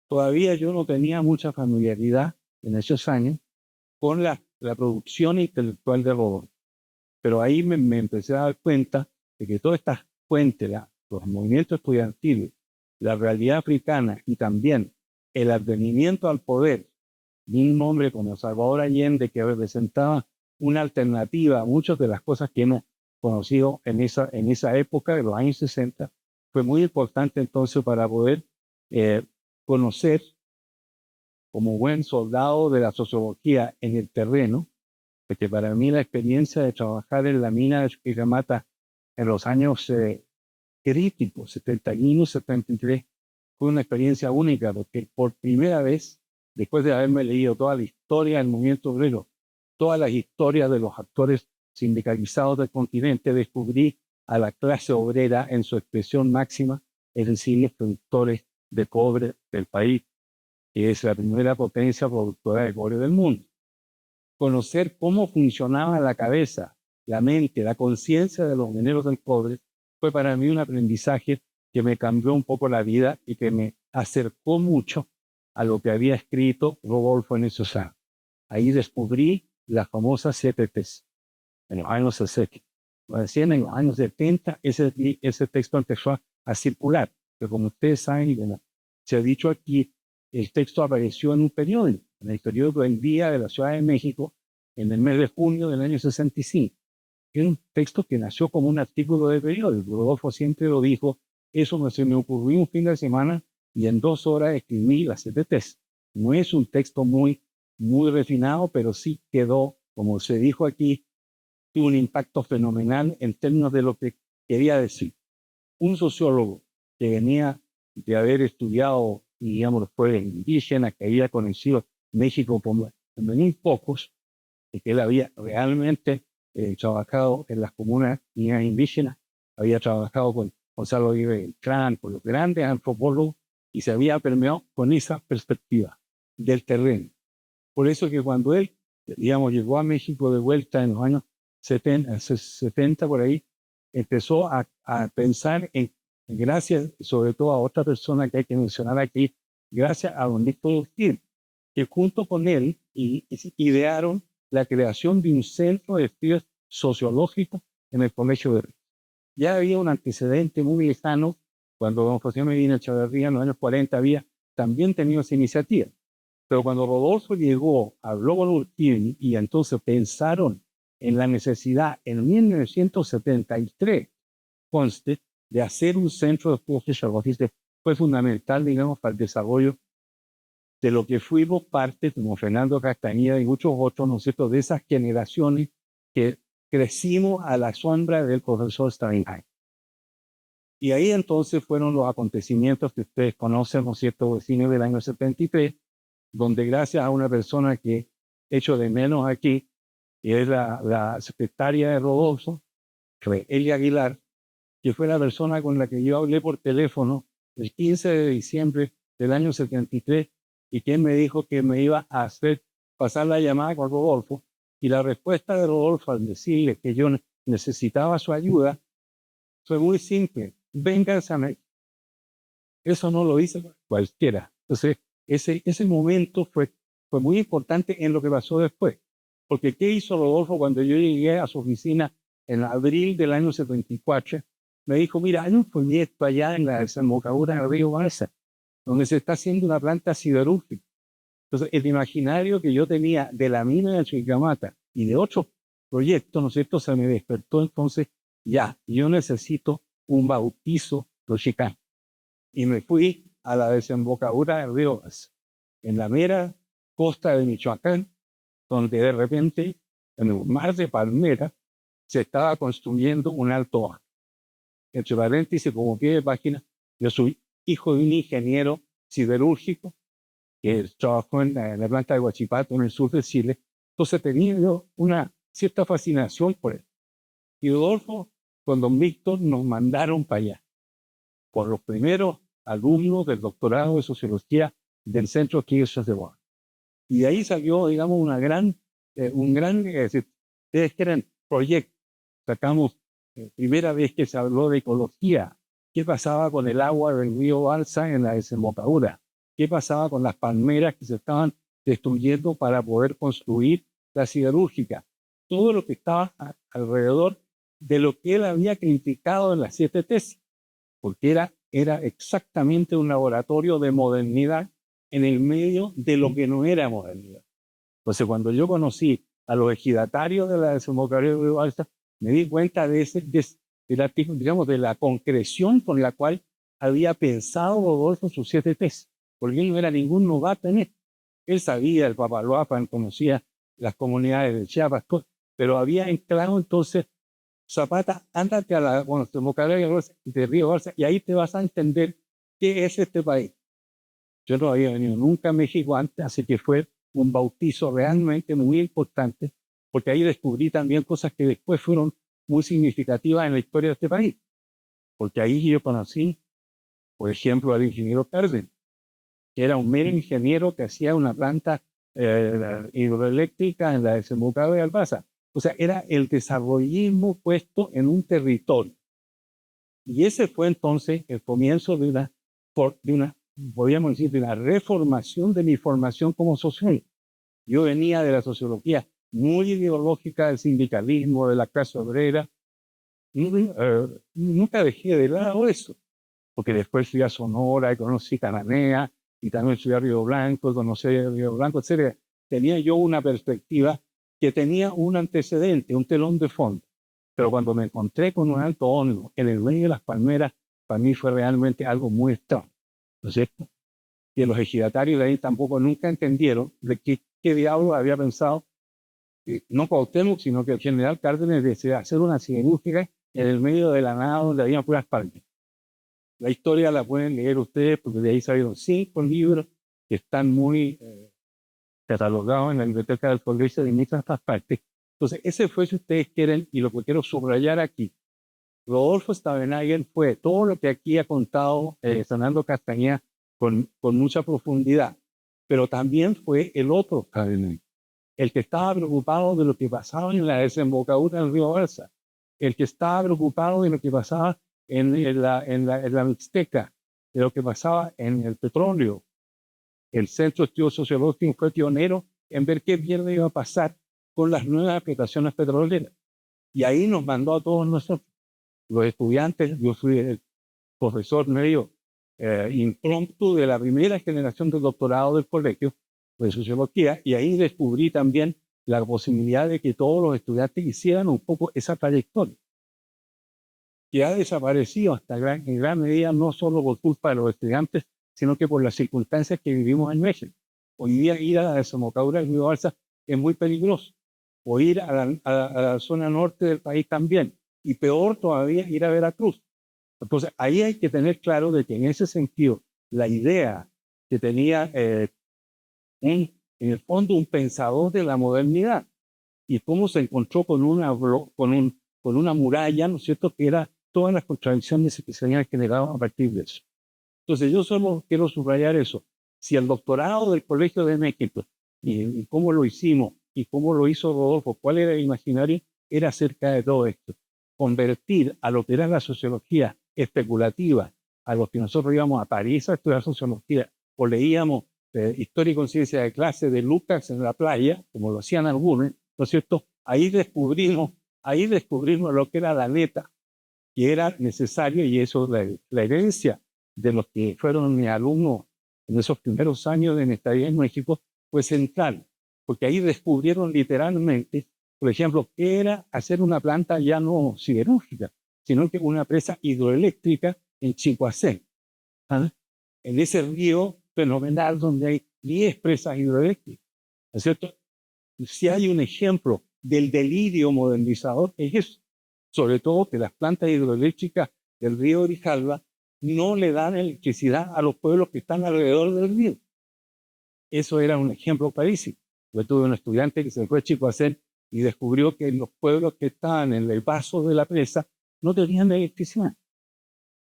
Todavía yo no tenía mucha familiaridad en esos años con la producción intelectual de Rodolfo, pero ahí me empecé a dar cuenta de que todas estas fuentes, los movimientos estudiantiles, la realidad africana y también el advenimiento al poder de un hombre como Salvador Allende, que representaba una alternativa a muchas de las cosas que hemos conocido en esa época de los años 60, fue muy importante entonces para poder conocer, como buen soldado de la sociología en el terreno, porque para mí la experiencia de trabajar en la mina de Chuquicamata en los años críticos, 71, 73, fue una experiencia única, porque por primera vez, después de haberme leído toda la historia del movimiento obrero, todas las historias de los actores sindicalizados del continente, descubrí a la clase obrera en su expresión máxima, es decir, los productores de cobre del país, que es la primera potencia productora de cobre del mundo. Conocer cómo funcionaba la cabeza, la mente, la conciencia de los mineros del cobre fue para mí un aprendizaje que me cambió un poco la vida y que me acercó mucho a lo que había escrito Rodolfo en esos años. Ahí descubrí las famosas 7 T's en los años 60. Recién en los años 70 ese texto empezó a circular, pero como ustedes saben, bueno, se ha dicho aquí, el texto apareció en un periódico, en el periódico El Día de la Ciudad de México, en el mes de junio del año 65. Era un texto que nació como un artículo de periódico. Rodolfo siempre lo dijo, eso se me ocurrió un fin de semana y en 2 horas escribí las 7 T's. No es un texto muy refinado, pero sí quedó, como se dijo aquí, tuvo un impacto fenomenal en términos de lo que quería decir. Un sociólogo que venía de haber estudiado, digamos, los pueblos indígenas, que había conocido México como muy pocos, y que él había realmente trabajado en las comunas indígenas, había trabajado con Gonzalo Aguirre Beltrán, con los grandes antropólogos, y se había permeado con esa perspectiva del terreno. Por eso que cuando él, digamos, llegó a México de vuelta en los años 70 por ahí, empezó a pensar gracias sobre todo a otra persona que hay que mencionar aquí, gracias a don Víctor Urquín, que junto con él idearon la creación de un centro de estudios sociológicos en el Colegio de Reyes. Ya había un antecedente muy lejano, cuando don José Medina Echeverría en los años 40 había también tenido esa iniciativa. Pero cuando Rodolfo llegó, habló con Urquín y entonces pensaron en la necesidad en 1973, conste, de hacer un centro de estudios sociológicos, fue fundamental, digamos, para el desarrollo de lo que fuimos parte, como Fernando Castañeda y muchos otros, ¿no es cierto?, de esas generaciones que crecimos a la sombra del profesor Steinheim. Y ahí entonces fueron los acontecimientos que ustedes conocen, ¿no es cierto?, vecinos del año 73, donde gracias a una persona que echo de menos aquí, que es la secretaria de Rodolfo, Elia Aguilar, que fue la persona con la que yo hablé por teléfono el 15 de diciembre del año 73, y quien me dijo que me iba a hacer pasar la llamada con Rodolfo, y la respuesta de Rodolfo al decirle que yo necesitaba su ayuda fue muy simple: vénganse a México. Eso no lo dice cualquiera. Entonces, ese momento fue muy importante en lo que pasó después. Porque ¿qué hizo Rodolfo cuando yo llegué a su oficina en abril del año 74? Me dijo, mira, hay un proyecto allá en la desembocadura del río Balsa, donde se está haciendo una planta siderúrgica. Entonces, el imaginario que yo tenía de la mina de Chuquicamata y de otros proyectos, ¿no es cierto?, se me despertó. Entonces, ya, yo necesito un bautizo chicano. Y me fui a la desembocadura del río Balsa, en la mera costa de Michoacán, donde de repente, en un mar de palmeras, se estaba construyendo un alto mar. Entre paréntesis, como pie de página, yo soy hijo de un ingeniero siderúrgico que trabajó en la planta de Huachipato, en el sur de Chile. Entonces tenía yo una cierta fascinación por él. Y Rodolfo, con don Víctor, nos mandaron para allá, por los primeros alumnos del doctorado de sociología del Centro Kirchner de Bonn. Y de ahí salió, digamos, un gran proyecto. Sacamos, primera vez que se habló de ecología, qué pasaba con el agua del río Balsa en la desembocadura, qué pasaba con las palmeras que se estaban destruyendo para poder construir la siderúrgica, todo lo que estaba alrededor de lo que él había criticado en las 7 tesis, porque era exactamente un laboratorio de modernidad en el medio de lo que no era modernidad. Entonces, cuando yo conocí a los ejidatarios de la desembocadura del río Balsa, me di cuenta de la concreción con la cual había pensado Rodolfo sus 7 tesis, porque él no era ningún novato en esto. Él sabía el Papaloapan, conocía las comunidades de Chiapas, pero había anclado entonces, Zapata, ándate a la desembocadura del río Balsa y ahí te vas a entender qué es este país. Yo no había venido nunca a México antes, así que fue un bautizo realmente muy importante, porque ahí descubrí también cosas que después fueron muy significativas en la historia de este país. Porque ahí yo conocí, por ejemplo, al ingeniero Cárdenas, que era un mero ingeniero que hacía una planta hidroeléctrica en la desembocadura de Balsa. O sea, era el desarrollismo puesto en un territorio. Y ese fue entonces el comienzo de una podríamos decir, de una reformación de mi formación como sociólogo. Yo venía de la sociología muy ideológica, del sindicalismo, de la clase obrera. Nunca dejé de lado eso, porque después fui a Sonora y conocí Cananea, y también fui a Río Blanco, conocí Río Blanco, etc. Tenía yo una perspectiva que tenía un antecedente, un telón de fondo. Pero cuando me encontré con un Alto Hondo en el medio de las palmeras, para mí fue realmente algo muy extraño, ¿no es cierto? Y los ejidatarios de ahí tampoco nunca entendieron de qué diablo había pensado, no Cuauhtémoc, sino que el general Cárdenas decidió hacer una siderúrgica en el medio de la nada donde había puras palmeras. La historia la pueden leer ustedes, porque de ahí salieron 5 libros que están muy catalogados en la biblioteca del Congreso de muchas estas partes. Entonces, ese fue, si ustedes quieren, y lo que quiero subrayar aquí, Rodolfo Stavenhagen fue todo lo que aquí ha contado Fernando Castañeda con mucha profundidad, pero también fue el otro Stavenhagen, el que estaba preocupado de lo que pasaba en la desembocadura del río Balsa, el que estaba preocupado de lo que pasaba en la Mixteca, de lo que pasaba en el petróleo. El Centro de Estudios Sociológicos fue pionero en ver qué mierda iba a pasar con las nuevas aplicaciones petroleras. Y ahí nos mandó a todos nosotros, los estudiantes. Yo fui el profesor medio impromptu de la primera generación de doctorado del colegio de sociología, y ahí descubrí también la posibilidad de que todos los estudiantes hicieran un poco esa trayectoria, que ha desaparecido en gran medida, no solo por culpa de los estudiantes, sino que por las circunstancias que vivimos en México. Hoy día ir a la desembocadura del río Balsa es muy peligroso, o ir a la zona norte del país también, y peor todavía ir a Veracruz. Entonces ahí hay que tener claro de que en ese sentido la idea que tenía en el fondo un pensador de la modernidad, y cómo se encontró con una muralla, ¿no es cierto?, que era todas las contradicciones que se habían generado a partir de eso. Entonces yo solo quiero subrayar eso. Si el doctorado del Colegio de México, y cómo lo hicimos, y cómo lo hizo Rodolfo, cuál era el imaginario, era acerca de todo esto. Convertir a lo que era la sociología especulativa, a los que nosotros íbamos a París a estudiar sociología, o leíamos Historia y Conciencia de Clase de Lucas en la playa, como lo hacían algunos, ¿no es cierto? Ahí descubrimos lo que era la neta, que era necesario, y eso, la herencia de los que fueron mis alumnos en esos primeros años de mi estadía en México fue central, porque ahí descubrieron literalmente, por ejemplo, qué era hacer una planta ya no siderúrgica, sino que una presa hidroeléctrica en Chicoacén, ¿ah? En ese río fenomenal donde hay 10 presas hidroeléctricas, ¿no es cierto? Si hay un ejemplo del delirio modernizador, es eso. Sobre todo que las plantas hidroeléctricas del río Grijalva no le dan electricidad a los pueblos que están alrededor del río. eso era un ejemplo clarísimo. Yo tuve un estudiante que se fue a Chicoacén y descubrió que los pueblos que estaban en el vaso de la presa no tenían electricidad.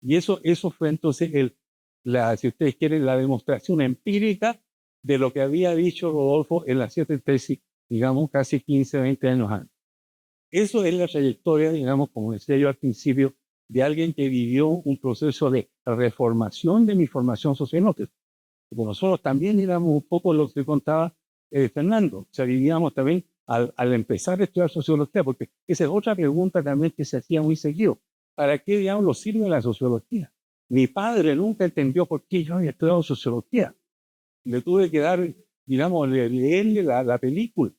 Y eso fue entonces, si ustedes quieren, la demostración empírica de lo que había dicho Rodolfo en las 7 tesis, digamos, casi 15, 20 años antes. Eso es la trayectoria, digamos, como decía yo al principio, de alguien que vivió un proceso de reformación de mi formación sociológica. Como nosotros también éramos un poco lo que contaba Fernando, o sea, vivíamos también al empezar a estudiar sociología, porque esa es otra pregunta también que se hacía muy seguido. ¿Para qué diablos sirve la sociología? Mi padre nunca entendió por qué yo había estudiado sociología. Le tuve que dar, digamos, leerle la película.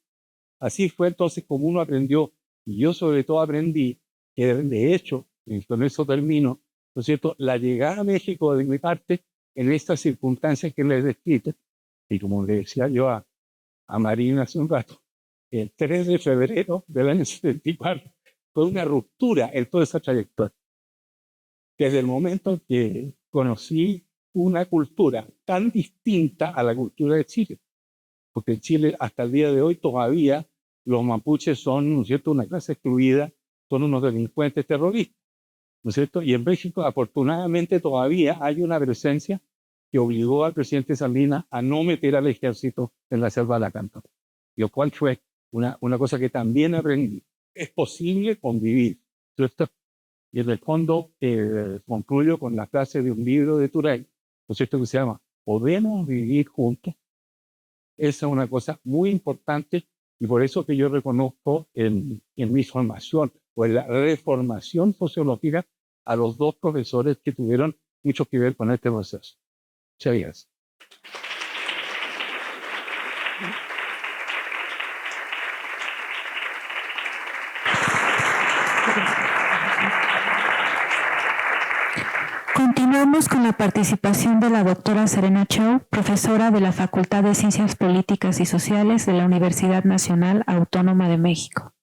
Así fue entonces como uno aprendió, y yo sobre todo aprendí que de hecho, y con eso termino, ¿no es cierto?, la llegada a México de mi parte, en estas circunstancias que les he descrito, y como le decía yo a Marina hace un rato, el 3 de febrero del año 74, fue una ruptura en toda esa trayectoria. Desde el momento en que conocí una cultura tan distinta a la cultura de Chile, porque en Chile hasta el día de hoy todavía los mapuches son, ¿no es cierto?, una clase excluida, son unos delincuentes terroristas, ¿no es cierto? Y en México, afortunadamente, todavía hay una presencia que obligó al presidente Salinas a no meter al ejército en la selva de la Cantora, lo cual fue una cosa que también aprendí. Es posible convivir, ¿cierto? Y en el fondo concluyo con la frase de un libro de Turay, ¿no es cierto?, que se llama ¿Podemos vivir juntos? Esa es una cosa muy importante y por eso que yo reconozco en mi formación o en la reformación sociológica a los dos profesores que tuvieron mucho que ver con este proceso. Muchas gracias. Continuamos con la participación de la doctora Serena Chow, profesora de la Facultad de Ciencias Políticas y Sociales de la Universidad Nacional Autónoma de México.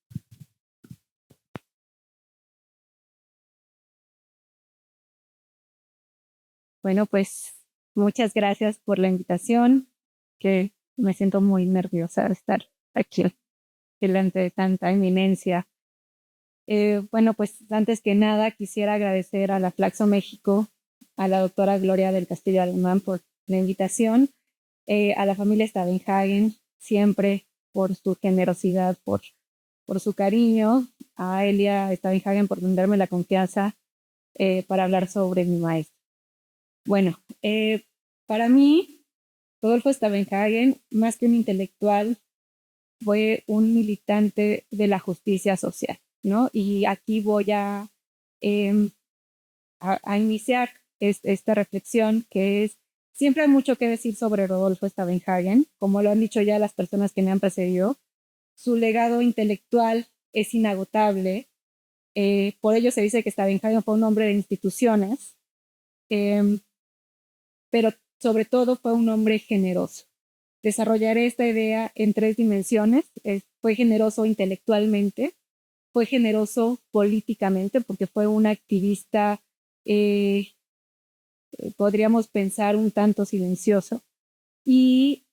Bueno, pues muchas gracias por la invitación, que me siento muy nerviosa de estar aquí delante de tanta eminencia. Bueno, pues antes que nada quisiera agradecer a la Flaxo México, a la doctora Gloria del Castillo Alemán por la invitación, a la familia Stavenhagen siempre por su generosidad, por su cariño, a Elia Stavenhagen por brindarme la confianza para hablar sobre mi maestro. Bueno, para mí, Rodolfo Stavenhagen, más que un intelectual, fue un militante de la justicia social, ¿no? Y aquí voy a iniciar esta reflexión, que es, siempre hay mucho que decir sobre Rodolfo Stavenhagen, como lo han dicho ya las personas que me han precedido. Su legado intelectual es inagotable, por ello se dice que Stavenhagen fue un hombre de instituciones, pero sobre todo fue un hombre generoso. Desarrollaré esta idea en 3 dimensiones. Fue generoso intelectualmente, fue generoso políticamente, porque fue un activista, podríamos pensar, un tanto silencioso, y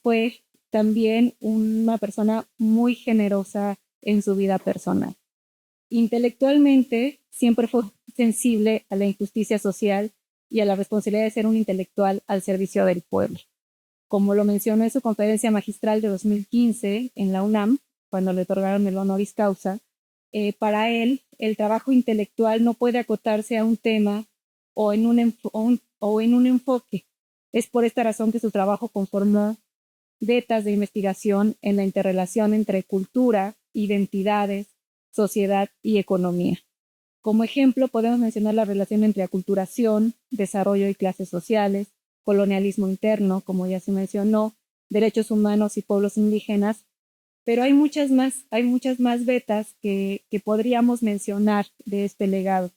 fue también una persona muy generosa en su vida personal. Intelectualmente siempre fue sensible a la injusticia social y a la responsabilidad de ser un intelectual al servicio del pueblo. Como lo mencionó en su conferencia magistral de 2015 en la UNAM, cuando le otorgaron el honoris causa, para él el trabajo intelectual no puede acotarse a un tema o en un enfoque. Es por esta razón que su trabajo conformó vetas de investigación en la interrelación entre cultura, identidades, sociedad y economía. Como ejemplo, podemos mencionar la relación entre aculturación, desarrollo y clases sociales, colonialismo interno, como ya se mencionó, derechos humanos y pueblos indígenas, pero hay muchas más vetas que podríamos mencionar de este legado.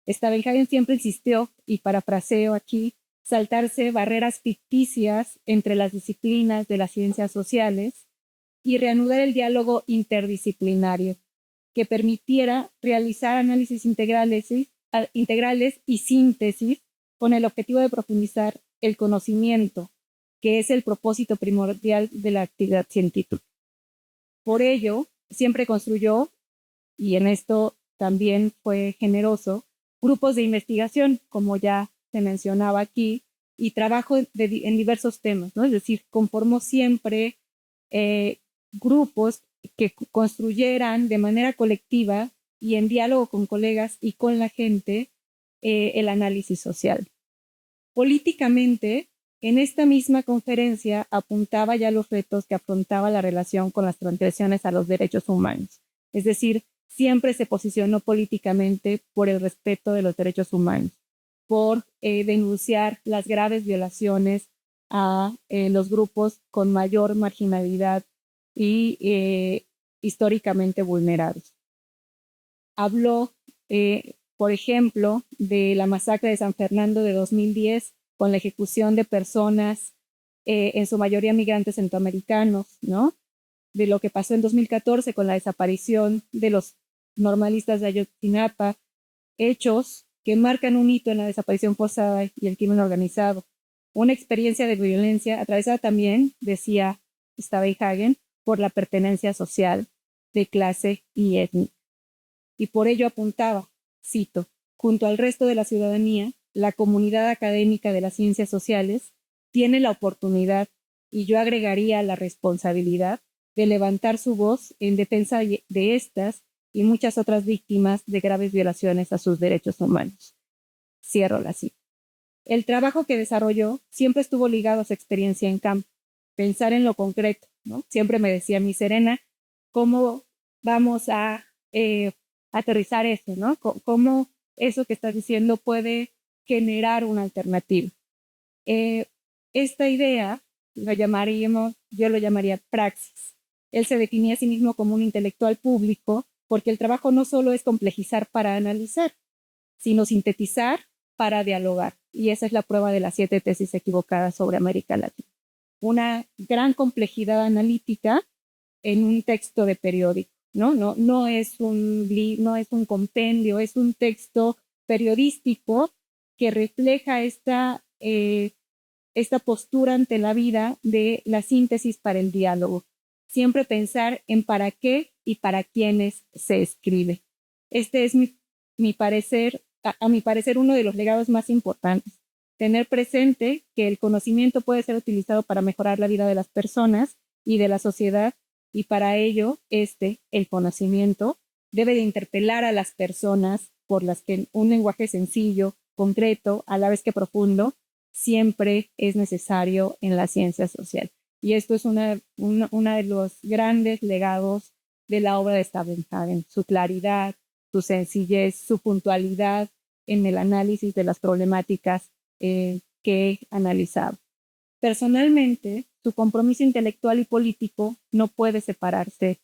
Stavenhagen siempre insistió, y parafraseo aquí, saltarse barreras ficticias entre las disciplinas de las ciencias sociales y reanudar el diálogo interdisciplinario que permitiera realizar análisis integrales y síntesis con el objetivo de profundizar el conocimiento que es el propósito primordial de la actividad científica. Por ello, siempre construyó, y en esto también fue generoso, grupos de investigación, como ya se mencionaba aquí, y trabajo en diversos temas, ¿no? Es decir, conformó siempre grupos que construyeran de manera colectiva y en diálogo con colegas y con la gente el análisis social. Políticamente, en esta misma conferencia apuntaba ya los retos que afrontaba la relación con las transgresiones a los derechos humanos. Es decir, siempre se posicionó políticamente por el respeto de los derechos humanos, por denunciar las graves violaciones a los grupos con mayor marginalidad y históricamente vulnerados. Habló, por ejemplo, de la masacre de San Fernando de 2010, con la ejecución de personas, en su mayoría migrantes centroamericanos, ¿no? De lo que pasó en 2014 con la desaparición de los normalistas de Ayotzinapa, hechos que marcan un hito en la desaparición forzada y el crimen organizado. Una experiencia de violencia atravesada también, decía Steinhagen, por la pertenencia social, de clase y étnica. Y por ello apuntaba, cito, junto al resto de la ciudadanía, la comunidad académica de las ciencias sociales tiene la oportunidad, y yo agregaría la responsabilidad, de levantar su voz en defensa de estas y muchas otras víctimas de graves violaciones a sus derechos humanos. Cierro la cita. El trabajo que desarrolló siempre estuvo ligado a su experiencia en campo, pensar en lo concreto, ¿no? Siempre me decía mi Serena, ¿cómo vamos a aterrizar eso, ¿no? ¿Cómo eso que estás diciendo puede generar una alternativa? Esta idea yo lo llamaría praxis. Él se definía a sí mismo como un intelectual público porque el trabajo no solo es complejizar para analizar, sino sintetizar para dialogar. Y esa es la prueba de las 7 tesis equivocadas sobre América Latina. Una gran complejidad analítica en un texto de periódico, ¿no? No es un compendio, es un texto periodístico que refleja esta postura ante la vida de la síntesis para el diálogo. Siempre pensar en para qué y para quiénes se escribe. Este es mi parecer, a mi parecer, uno de los legados más importantes. Tener presente que el conocimiento puede ser utilizado para mejorar la vida de las personas y de la sociedad, y para ello, el conocimiento, debe de interpelar a las personas por las que un lenguaje sencillo, concreto, a la vez que profundo, siempre es necesario en la ciencia social. Y esto es uno de los grandes legados de la obra de Steinhagen, su claridad, su sencillez, su puntualidad en el análisis de las problemáticas que he analizado. Personalmente, su compromiso intelectual y político no puede separarse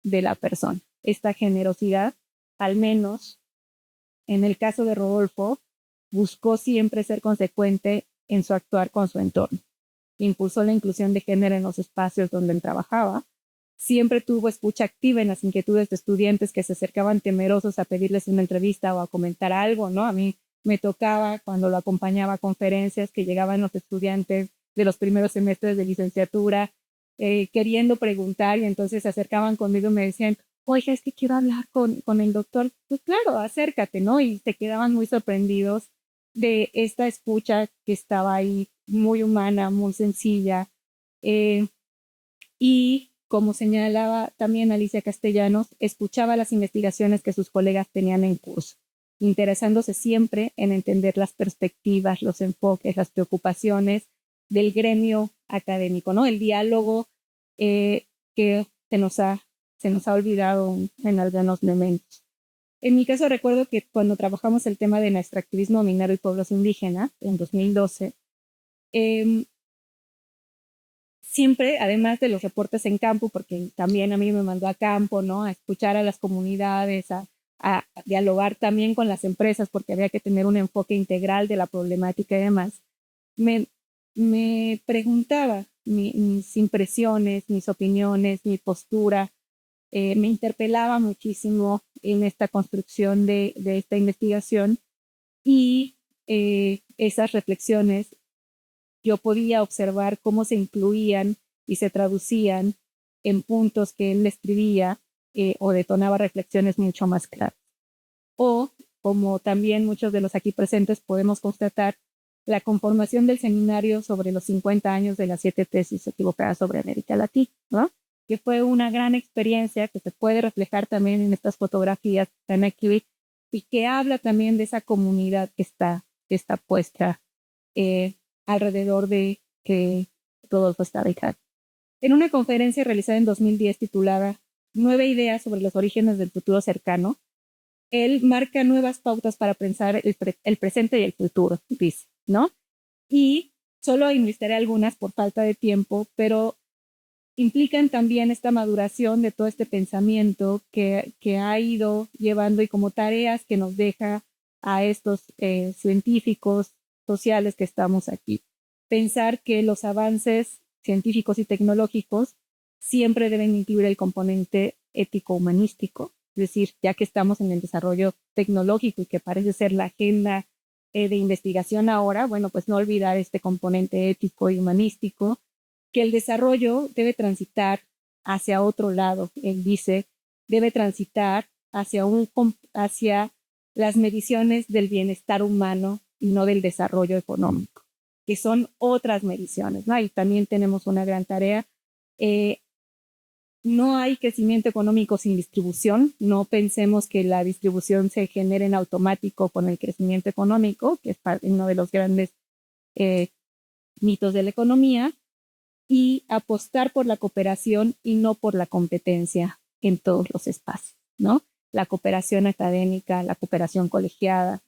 de la persona. Esta generosidad, al menos en el caso de Rodolfo, buscó siempre ser consecuente en su actuar con su entorno. Impulsó la inclusión de género en los espacios donde él trabajaba. Siempre tuvo escucha activa en las inquietudes de estudiantes que se acercaban temerosos a pedirles una entrevista o a comentar algo, ¿no? A mí me tocaba, cuando lo acompañaba a conferencias, que llegaban los estudiantes de los primeros semestres de licenciatura queriendo preguntar, y entonces se acercaban conmigo y me decían, oiga, es que quiero hablar con el doctor. Pues claro, acércate, ¿no? Y se quedaban muy sorprendidos de esta escucha que estaba ahí, muy humana, muy sencilla. Y como señalaba también Alicia Castellanos, escuchaba las investigaciones que sus colegas tenían en curso, interesándose siempre en entender las perspectivas, los enfoques, las preocupaciones del gremio académico, ¿no? El diálogo que se nos ha olvidado en algunos momentos. En mi caso recuerdo que cuando trabajamos el tema del extractivismo minero y pueblos indígenas en 2012, siempre, además de los reportes en campo, porque también a mí me mandó a campo, ¿no? A escuchar a las comunidades, a dialogar también con las empresas, porque había que tener un enfoque integral de la problemática y demás, me preguntaba mis impresiones, mis opiniones, mi postura, me interpelaba muchísimo en esta construcción de esta investigación, y esas reflexiones yo podía observar cómo se incluían y se traducían en puntos que él escribía o detonaba reflexiones mucho más claras. O, como también muchos de los aquí presentes podemos constatar, la conformación del seminario sobre los 50 años de las 7 tesis equivocadas sobre América Latina, ¿no? Que fue una gran experiencia que se puede reflejar también en estas fotografías que están aquí y que habla también de esa comunidad que está puesta alrededor de que Rodolfo Stabenhagen. En una conferencia realizada en 2010 titulada 9 ideas sobre los orígenes del futuro cercano, él marca nuevas pautas para pensar el presente y el futuro, dice, ¿no? Y solo enlistaré algunas por falta de tiempo, pero implican también esta maduración de todo este pensamiento que ha ido llevando y como tareas que nos deja a estos científicos sociales que estamos aquí. Pensar que los avances científicos y tecnológicos siempre deben incluir el componente ético-humanístico, es decir, ya que estamos en el desarrollo tecnológico y que parece ser la agenda de investigación ahora, bueno, pues no olvidar este componente ético y humanístico, que el desarrollo debe transitar hacia otro lado. Él dice, debe transitar hacia las mediciones del bienestar humano y no del desarrollo económico, que son otras mediciones, ¿no? Y también tenemos una gran tarea. No hay crecimiento económico sin distribución. No pensemos que la distribución se genere en automático con el crecimiento económico, que es uno de los grandes mitos de la economía, y apostar por la cooperación y no por la competencia en todos los espacios, ¿no? La cooperación académica, la cooperación colegiada,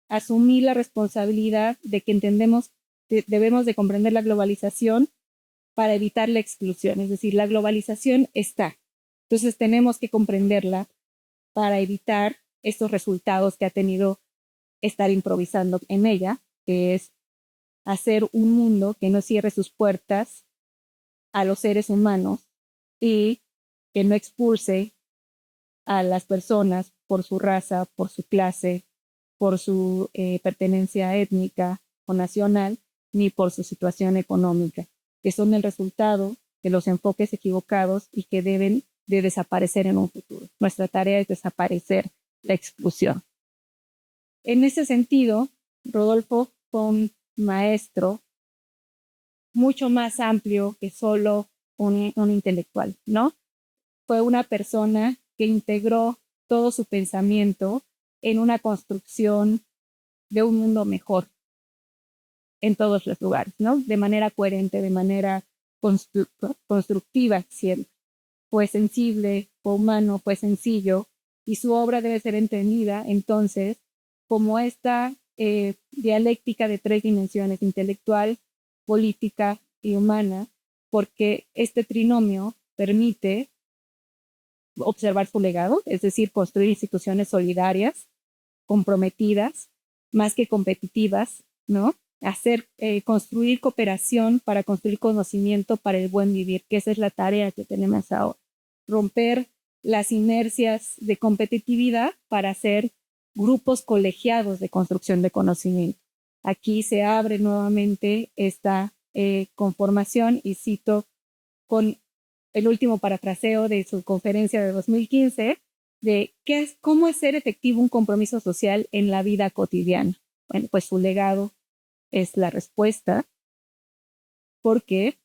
asumir la responsabilidad de que debemos de comprender la globalización para evitar la exclusión, es decir, la globalización está. Entonces tenemos que comprenderla para evitar estos resultados que ha tenido estar improvisando en ella, que es hacer un mundo que no cierre sus puertas a los seres humanos y que no expulse a las personas por su raza, por su clase, por su pertenencia étnica o nacional, ni por su situación económica, que son el resultado de los enfoques equivocados y que deben de desaparecer en un futuro. Nuestra tarea es desaparecer la exclusión. En ese sentido, Rodolfo fue un maestro mucho más amplio que solo un intelectual, ¿no? Fue una persona que integró todo su pensamiento en una construcción de un mundo mejor en todos los lugares, ¿no? De manera coherente, de manera constructiva siempre. Fue sensible, fue humano, fue sencillo y su obra debe ser entendida entonces como esta dialéctica de 3 dimensiones, intelectual, política y humana, porque este trinomio permite observar su legado, es decir, construir instituciones solidarias, comprometidas, más que competitivas, ¿no? Construir cooperación para construir conocimiento para el buen vivir, que esa es la tarea que tenemos ahora. Romper las inercias de competitividad para hacer grupos colegiados de construcción de conocimiento. Aquí se abre nuevamente esta conformación y cito con el último parafraseo de su conferencia de 2015 de cómo es ser efectivo un compromiso social en la vida cotidiana. Bueno, pues su legado es la respuesta, porque,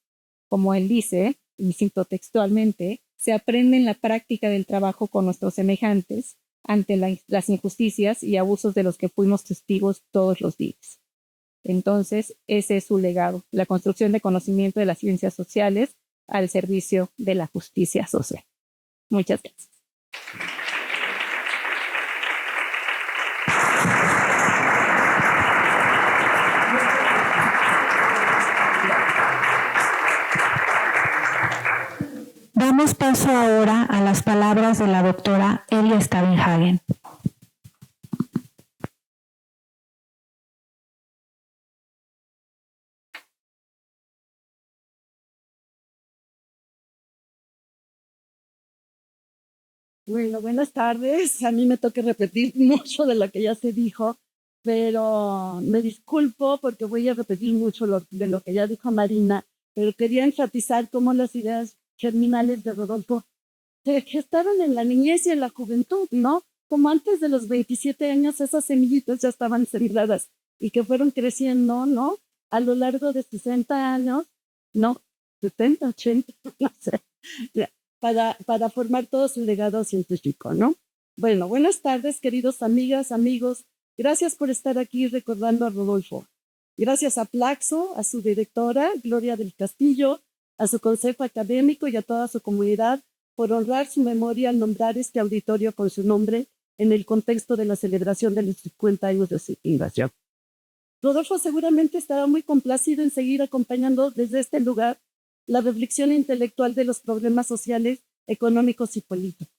como él dice, y cito textualmente, se aprende en la práctica del trabajo con nuestros semejantes ante las injusticias y abusos de los que fuimos testigos todos los días. Entonces, ese es su legado, la construcción de conocimiento de las ciencias sociales al servicio de la justicia social. Muchas gracias. Damos paso ahora a las palabras de la doctora Elia Stabenhagen. Bueno, buenas tardes. A mí me toca repetir mucho de lo que ya se dijo, pero me disculpo porque voy a repetir mucho de lo que ya dijo Marina, pero quería enfatizar cómo las ideas germinales de Rodolfo se gestaron en la niñez y en la juventud, ¿no? Como antes de los 27 años esas semillitas ya estaban sembradas y que fueron creciendo, ¿no? A lo largo de 60 años, no, 70, 80, no sé, para formar todo su legado científico, ¿no? Bueno, buenas tardes, queridos amigas, amigos. Gracias por estar aquí recordando a Rodolfo. Gracias a Plaxo, a su directora, Gloria del Castillo, a su consejo académico y a toda su comunidad por honrar su memoria al nombrar este auditorio con su nombre en el contexto de la celebración de los 50 años de su fundación. Rodolfo seguramente estará muy complacido en seguir acompañando desde este lugar la reflexión intelectual de los problemas sociales, económicos y políticos.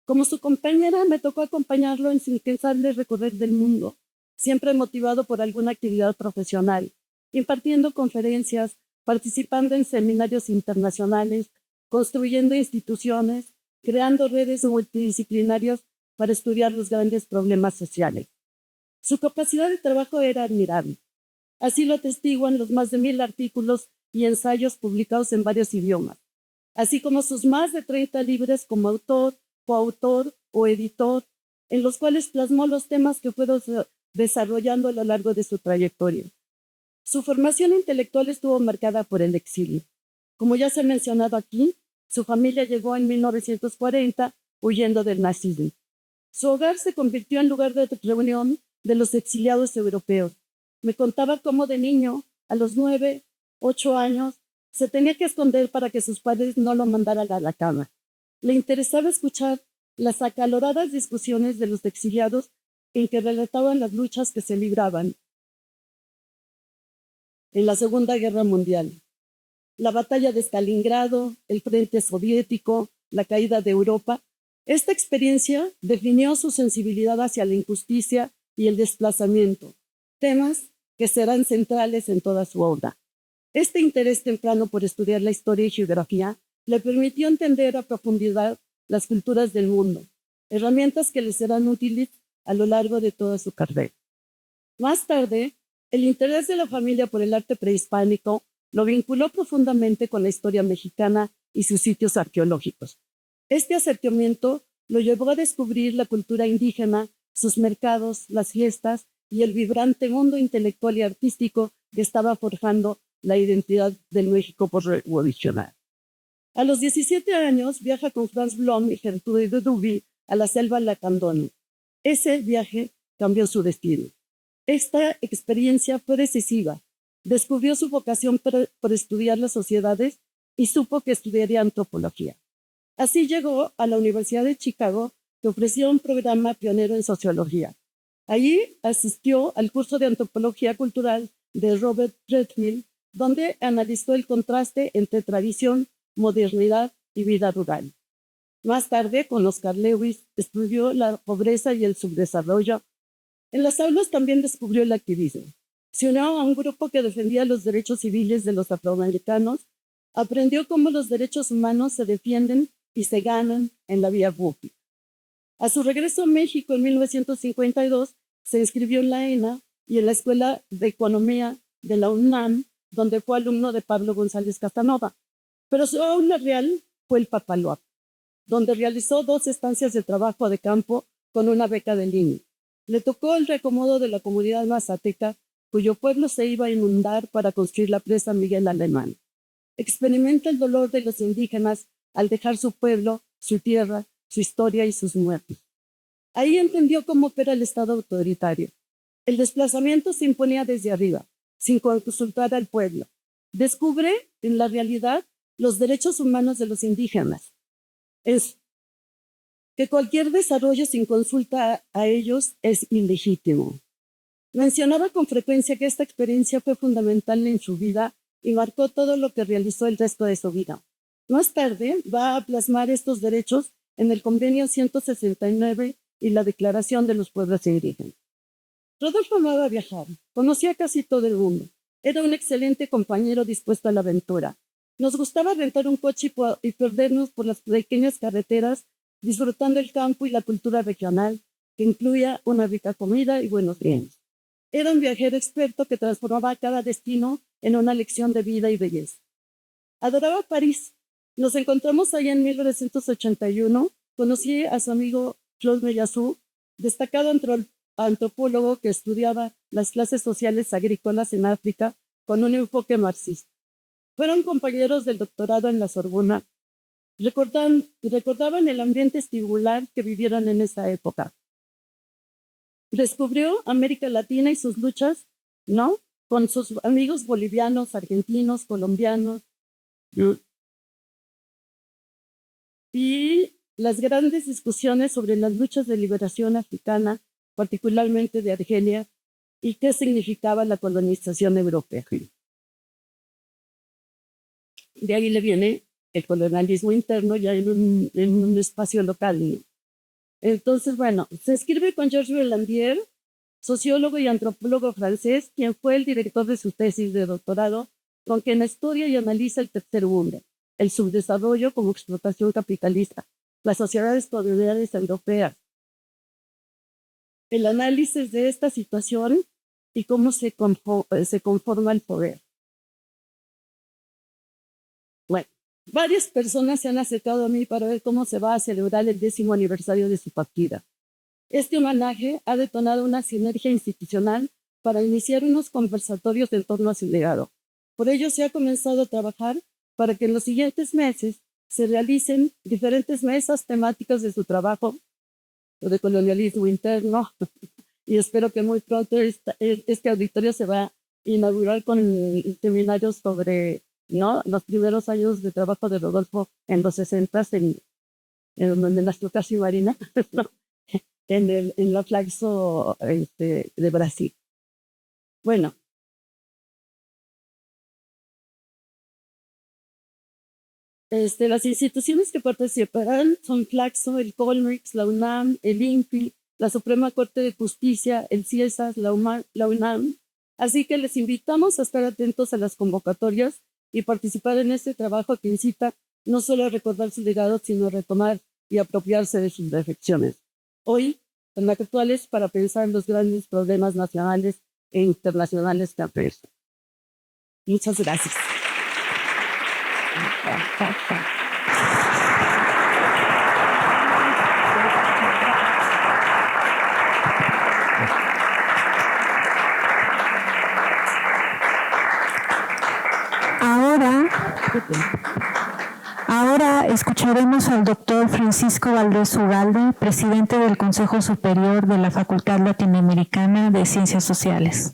Como su compañera, me tocó acompañarlo en su incansable recorrer del mundo, siempre motivado por alguna actividad profesional, impartiendo conferencias, participando en seminarios internacionales, construyendo instituciones, creando redes multidisciplinarias para estudiar los grandes problemas sociales. Su capacidad de trabajo era admirable. Así lo atestiguan los más de 1000 artículos y ensayos publicados en varios idiomas, así como sus más de 30 libros como autor, coautor o editor, en los cuales plasmó los temas que fue desarrollando a lo largo de su trayectoria. Su formación intelectual estuvo marcada por el exilio. Como ya se ha mencionado aquí, su familia llegó en 1940 huyendo del nazismo. Su hogar se convirtió en lugar de reunión de los exiliados europeos. Me contaba cómo de niño, a los 9, 8 años, se tenía que esconder para que sus padres no lo mandaran a la cama. Le interesaba escuchar las acaloradas discusiones de los exiliados en que relataban las luchas que se libraban en la Segunda Guerra Mundial. La batalla de Stalingrado, el frente soviético, la caída de Europa. Esta experiencia definió su sensibilidad hacia la injusticia y el desplazamiento, temas que serán centrales en toda su obra. Este interés temprano por estudiar la historia y geografía le permitió entender a profundidad las culturas del mundo, herramientas que le serán útiles a lo largo de toda su carrera. Más tarde, el interés de la familia por el arte prehispánico lo vinculó profundamente con la historia mexicana y sus sitios arqueológicos. Este acercamiento lo llevó a descubrir la cultura indígena, sus mercados, las fiestas y el vibrante mundo intelectual y artístico que estaba forjando la identidad del México postrevolucionario. A los 17 años viaja con Franz Blom y Gertrude de Duby a la selva lacandona. Ese viaje cambió su destino. Esta experiencia fue decisiva. Descubrió su vocación por estudiar las sociedades y supo que estudiaría antropología. Así llegó a la Universidad de Chicago, que ofrecía un programa pionero en sociología. Allí asistió al curso de antropología cultural de Robert Redfield, donde analizó el contraste entre tradición, modernidad y vida rural. Más tarde, con Oscar Lewis, estudió la pobreza y el subdesarrollo. En las aulas también descubrió el activismo. Se unió a un grupo que defendía los derechos civiles de los afroamericanos. Aprendió cómo los derechos humanos se defienden y se ganan en la vía pública. A su regreso a México en 1952, se inscribió en la ENA y en la Escuela de Economía de la UNAM, donde fue alumno de Pablo González Casanova. Pero su aula real fue el Papaloapan, donde realizó 2 estancias de trabajo de campo con una beca de línea. Le tocó el reacomodo de la comunidad mazateca, cuyo pueblo se iba a inundar para construir la presa Miguel Alemán. Experimenta el dolor de los indígenas al dejar su pueblo, su tierra, su historia y sus muertos. Ahí entendió cómo opera el Estado autoritario. El desplazamiento se imponía desde arriba, sin consultar al pueblo. Descubre, en la realidad, los derechos humanos de los indígenas. Es que cualquier desarrollo sin consulta a ellos es ilegítimo. Mencionaba con frecuencia que esta experiencia fue fundamental en su vida y marcó todo lo que realizó el resto de su vida. Más tarde va a plasmar estos derechos en el Convenio 169 y la Declaración de los Pueblos Indígenas. Rodolfo amaba viajar, conocía casi todo el mundo. Era un excelente compañero dispuesto a la aventura. Nos gustaba rentar un coche y perdernos por las pequeñas carreteras, disfrutando el campo y la cultura regional, que incluía una rica comida y buenos bienes. Era un viajero experto que transformaba cada destino en una lección de vida y belleza. Adoraba París. Nos encontramos allá en 1981. Conocí a su amigo Claude Meillassoux, destacado antropólogo que estudiaba las clases sociales agrícolas en África con un enfoque marxista. Fueron compañeros del doctorado en la Sorbona. Recordaban el ambiente singular que vivieron en esa época. Descubrió América Latina y sus luchas, ¿no? Con sus amigos bolivianos, argentinos, colombianos. Y las grandes discusiones sobre las luchas de liberación africana, particularmente de Argelia, y qué significaba la colonización europea. De ahí le viene el colonialismo interno ya en un espacio local, ¿no? Entonces, bueno, se escribe con Georges Berlandier, sociólogo y antropólogo francés, quien fue el director de su tesis de doctorado, con quien estudia y analiza el tercer mundo, el subdesarrollo como explotación capitalista, las sociedades coloniales europeas, el análisis de esta situación y cómo se conforma el poder. Bueno, varias personas se han acercado a mí para ver cómo se va a celebrar el 10º aniversario de su partida. Este homenaje ha detonado una sinergia institucional para iniciar unos conversatorios en torno a su legado. Por ello se ha comenzado a trabajar para que en los siguientes meses se realicen diferentes mesas temáticas de su trabajo de colonialismo interno y espero que muy pronto este auditorio se va a inaugurar con seminarios sobre, ¿no?, los primeros años de trabajo de Rodolfo en los 60 en la Flocasi Marina, ¿no?, en la Flaxo de Brasil. Bueno, las instituciones que participarán son Flaxo, el Colmex, la UNAM, el INPI, la Suprema Corte de Justicia, el CIESAS, la UNAM. Así que les invitamos a estar atentos a las convocatorias y participar en este trabajo que incita no solo a recordar su legado, sino a retomar y apropiarse de sus reflexiones. Hoy, son actuales para pensar en los grandes problemas nacionales e internacionales que afectan. Muchas gracias. Ahora escucharemos al doctor Francisco Valdés Ugalde, presidente del Consejo Superior de la Facultad Latinoamericana de Ciencias Sociales.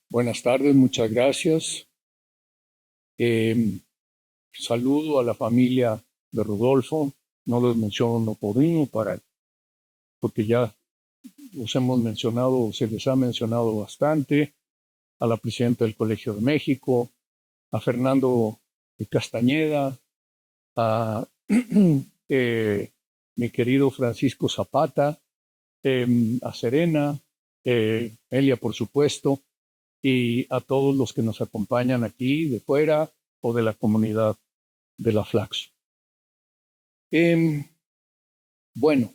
Buenas tardes, muchas gracias. Saludo a la familia de Rodolfo, no los menciono por uno, porque ya los hemos mencionado, se les ha mencionado bastante, a la presidenta del Colegio de México, a Fernando Castañeda, a mi querido Francisco Zapata, a Serena, Elia, por supuesto, y a todos los que nos acompañan aquí de fuera o de la comunidad de la Flaxo. Bueno,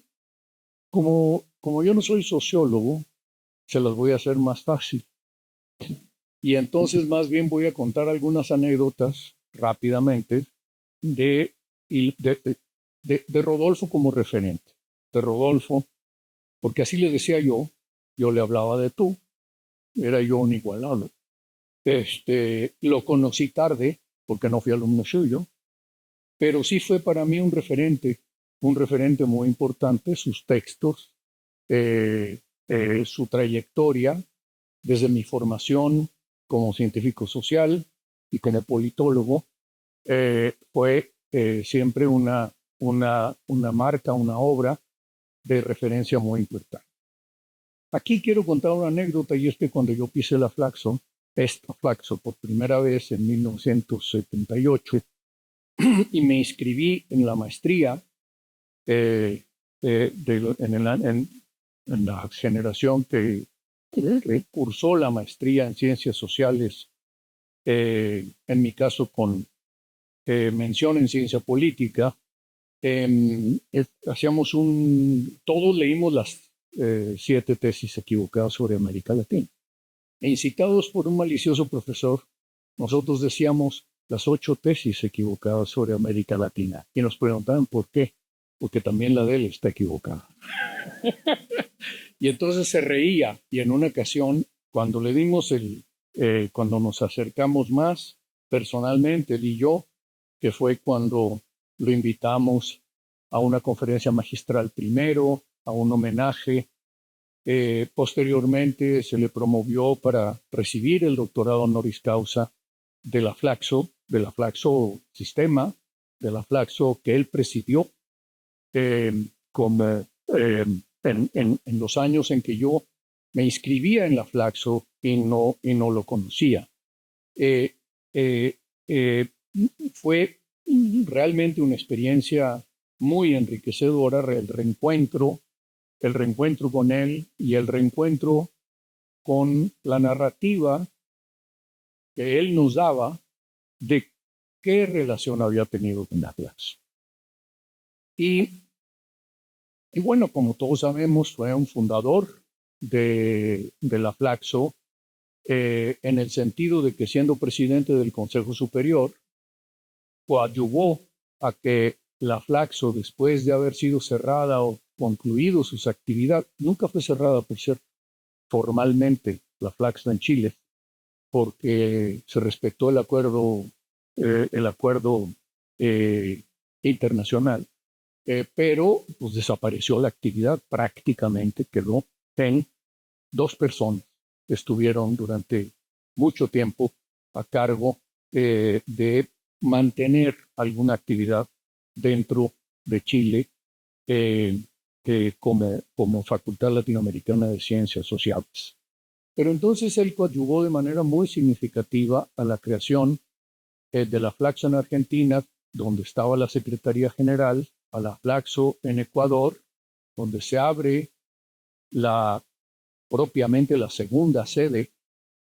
como yo no soy sociólogo, se las voy a hacer más fácil. Y entonces más bien voy a contar algunas anécdotas rápidamente de Rodolfo como referente. De Rodolfo, porque así le decía yo le hablaba de tú, era yo un igualado. Lo conocí tarde, porque no fui alumno suyo, pero sí fue para mí un referente muy importante, sus textos, su trayectoria, desde mi formación como científico social y como politólogo, fue siempre una marca, una obra de referencia muy importante. Aquí quiero contar una anécdota, y es que cuando yo pisé la Flaxo por primera vez en 1978 y me inscribí en la maestría en la generación que cursó la maestría en ciencias sociales, en mi caso con mención en ciencia política. Todos leímos las 7 tesis equivocadas sobre América Latina. E incitados por un malicioso profesor, nosotros decíamos las 8 tesis equivocadas sobre América Latina. Y nos preguntaban por qué. Porque también la de él está equivocada. Y entonces se reía. Y en una ocasión, cuando le dimos cuando nos acercamos más personalmente, él y yo, que fue cuando lo invitamos a una conferencia magistral primero, a un homenaje. Posteriormente se le promovió para recibir el doctorado honoris causa de la Flaxo Sistema, de la Flaxo que él presidió en los años en que yo me inscribía en la Flaxo y no lo conocía. Fue realmente una experiencia muy enriquecedora, el reencuentro con él y el reencuentro con la narrativa que él nos daba de qué relación había tenido con la Flaxo. Y bueno, como todos sabemos, fue un fundador de la Flaxo, en el sentido de que, siendo presidente del Consejo Superior, coadyuvó a que la Flaxo, después de haber sido cerrada o concluido sus actividades, nunca fue cerrada, por cierto, formalmente la Flaxo en Chile, porque se respetó el acuerdo internacional, pero pues desapareció la actividad, prácticamente quedó en 2 personas que estuvieron durante mucho tiempo a cargo de mantener alguna actividad dentro de Chile como Facultad Latinoamericana de Ciencias Sociales. Pero entonces él coadyuvó de manera muy significativa a la creación de la Flaxo en Argentina, donde estaba la Secretaría General, a la Flaxo en Ecuador, donde se abre propiamente la segunda sede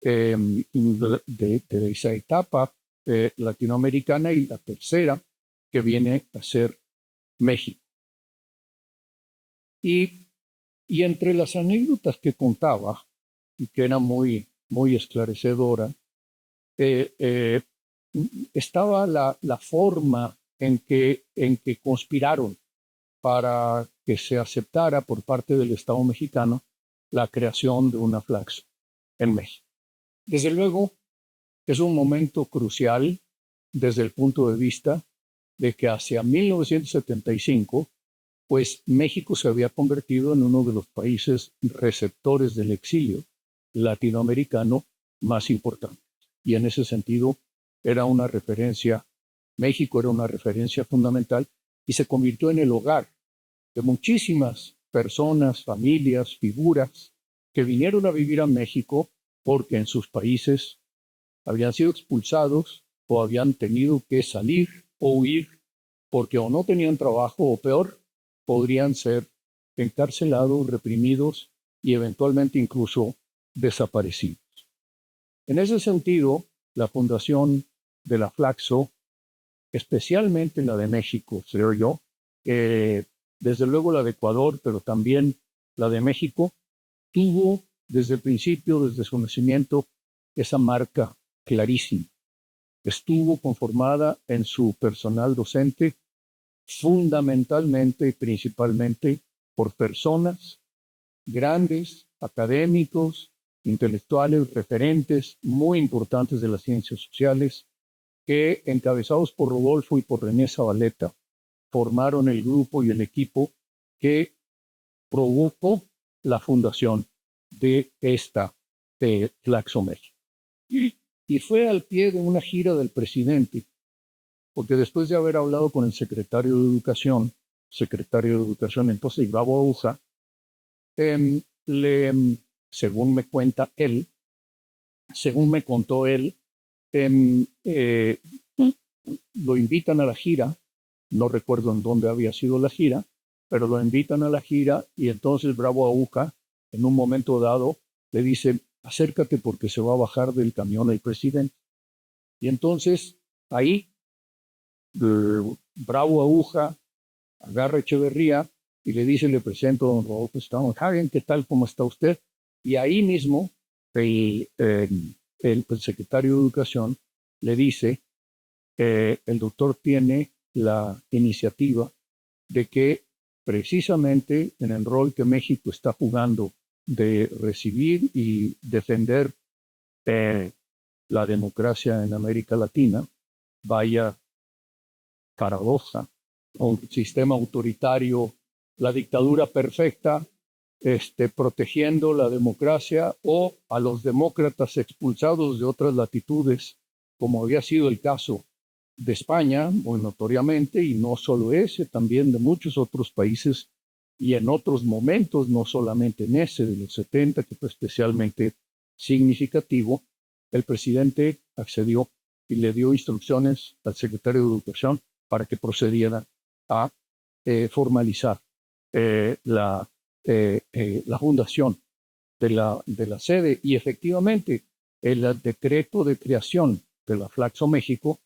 de esa etapa latinoamericana, y la tercera, que viene a ser México. Y entre las anécdotas que contaba, y que era muy, muy esclarecedora, estaba la forma en que conspiraron para que se aceptara por parte del Estado mexicano la creación de una Flaxo en México. Desde luego, es un momento crucial desde el punto de vista de que hacia 1975, pues México se había convertido en uno de los países receptores del exilio latinoamericano más importantes. Y en ese sentido, México era una referencia fundamental y se convirtió en el hogar de muchísimas personas, familias, figuras que vinieron a vivir a México porque en sus países habían sido expulsados o habían tenido que salir o huir porque o no tenían trabajo o, peor, podrían ser encarcelados, reprimidos y eventualmente incluso desaparecidos. En ese sentido, la fundación de la Flaxo, especialmente la de México, creo yo, desde luego la de Ecuador, pero también la de México, tuvo desde el principio, desde su nacimiento, esa marca clarísima. Estuvo conformada en su personal docente fundamentalmente y principalmente por personas grandes, académicos, intelectuales, referentes muy importantes de las ciencias sociales, que, encabezados por Rodolfo y por René Zavaleta, formaron el grupo y el equipo que provocó la fundación de Flaxo México. Y fue al pie de una gira del presidente, porque después de haber hablado con el secretario de Educación entonces, Bravo Aguja, según me contó él, lo invitan a la gira, no recuerdo en dónde había sido la gira, pero lo invitan a la gira y entonces Bravo Aguja, en un momento dado, le dice, acércate porque se va a bajar del camión el presidente. Y entonces ahí, Bravo Aguja agarra a Echeverría y le dice, le presento a don Rodolfo Staudenhagen, ¿qué tal? ¿Cómo está usted? Y ahí mismo el secretario de Educación le dice, el doctor tiene la iniciativa de que precisamente en el rol que México está jugando de recibir y defender la democracia en América Latina, vaya paradoja, un sistema autoritario, la dictadura perfecta, protegiendo la democracia, o a los demócratas expulsados de otras latitudes, como había sido el caso de España, muy notoriamente, y no solo ese, también de muchos otros países y en otros momentos, no solamente en ese de los 70, que fue especialmente significativo. El presidente accedió y le dio instrucciones al secretario de Educación para que procediera a formalizar la fundación de la sede, y efectivamente el decreto de creación de la Flaxo México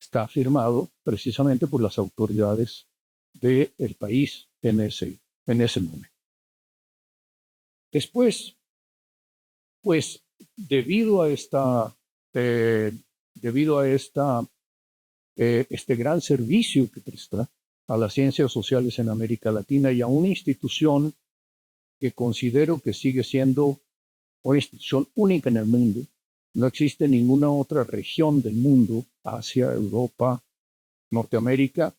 está firmado precisamente por las autoridades del país en ese momento. Después, pues debido a este gran servicio que presta a las ciencias sociales en América Latina y a una institución que considero que sigue siendo una institución única en el mundo. No existe ninguna otra región del mundo, Asia, Europa, Norteamérica,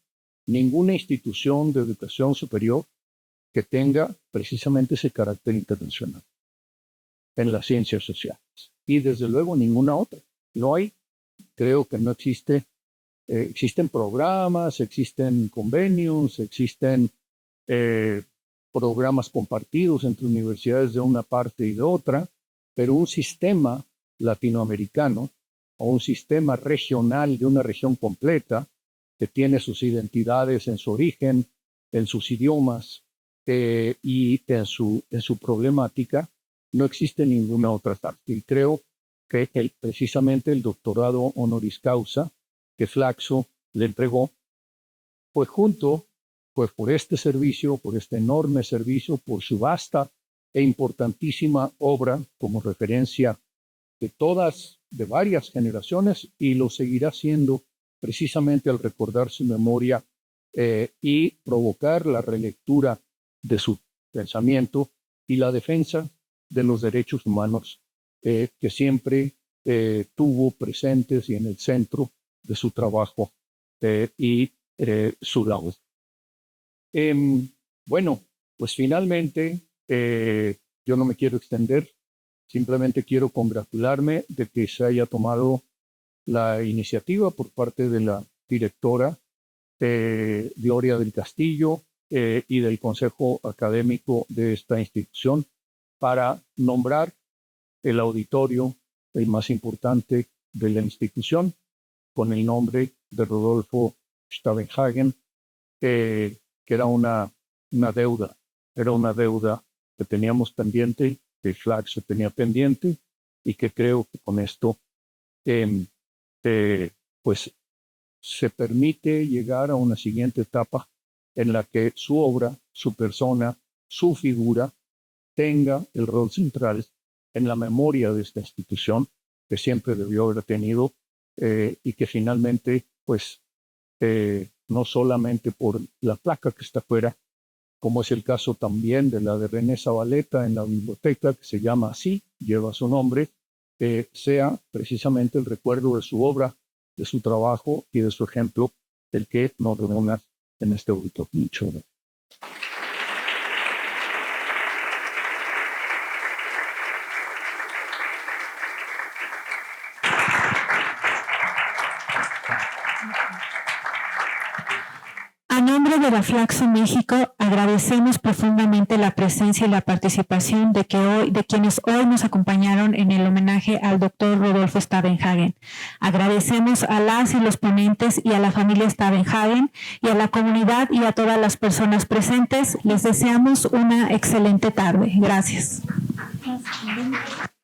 ninguna institución de educación superior que tenga precisamente ese carácter internacional en las ciencias sociales. Y desde luego ninguna otra. No hay, creo que no existe. Existen programas, existen convenios, existen programas compartidos entre universidades de una parte y de otra, pero un sistema latinoamericano o un sistema regional de una región completa que tiene sus identidades en su origen, en sus idiomas y en su problemática, no existe ninguna otra parte. Y creo que precisamente el doctorado honoris causa que Flaxo le entregó, pues por este servicio, por este enorme servicio, por su vasta e importantísima obra como referencia de varias generaciones, y lo seguirá siendo precisamente al recordar su memoria y provocar la relectura de su pensamiento y la defensa de los derechos humanos que siempre tuvo presentes y en el centro de su trabajo y su labor. Bueno, pues finalmente yo no me quiero extender, simplemente quiero congratularme de que se haya tomado la iniciativa por parte de la directora Gloria del Castillo y del Consejo Académico de esta institución para nombrar el auditorio, el más importante de la institución, con el nombre de Rodolfo Staudenhagen, que era una deuda que teníamos pendiente, que Flaxo tenía pendiente, y que creo que con esto pues se permite llegar a una siguiente etapa en la que su obra, su persona, su figura tenga el rol central en la memoria de esta institución que siempre debió haber tenido, y que finalmente, pues, no solamente por la placa que está afuera, como es el caso también de la de René Zabaleta en la biblioteca, que se llama así, lleva su nombre, sea precisamente el recuerdo de su obra, de su trabajo y de su ejemplo, el que nos reúna en este auditorio. Muchas gracias. A nombre de la Flaxo México, agradecemos profundamente la presencia y la participación de quienes hoy nos acompañaron en el homenaje al doctor Rodolfo Staudenhagen. Agradecemos a las y los ponentes y a la familia Staudenhagen y a la comunidad y a todas las personas presentes. Les deseamos una excelente tarde. Gracias. más.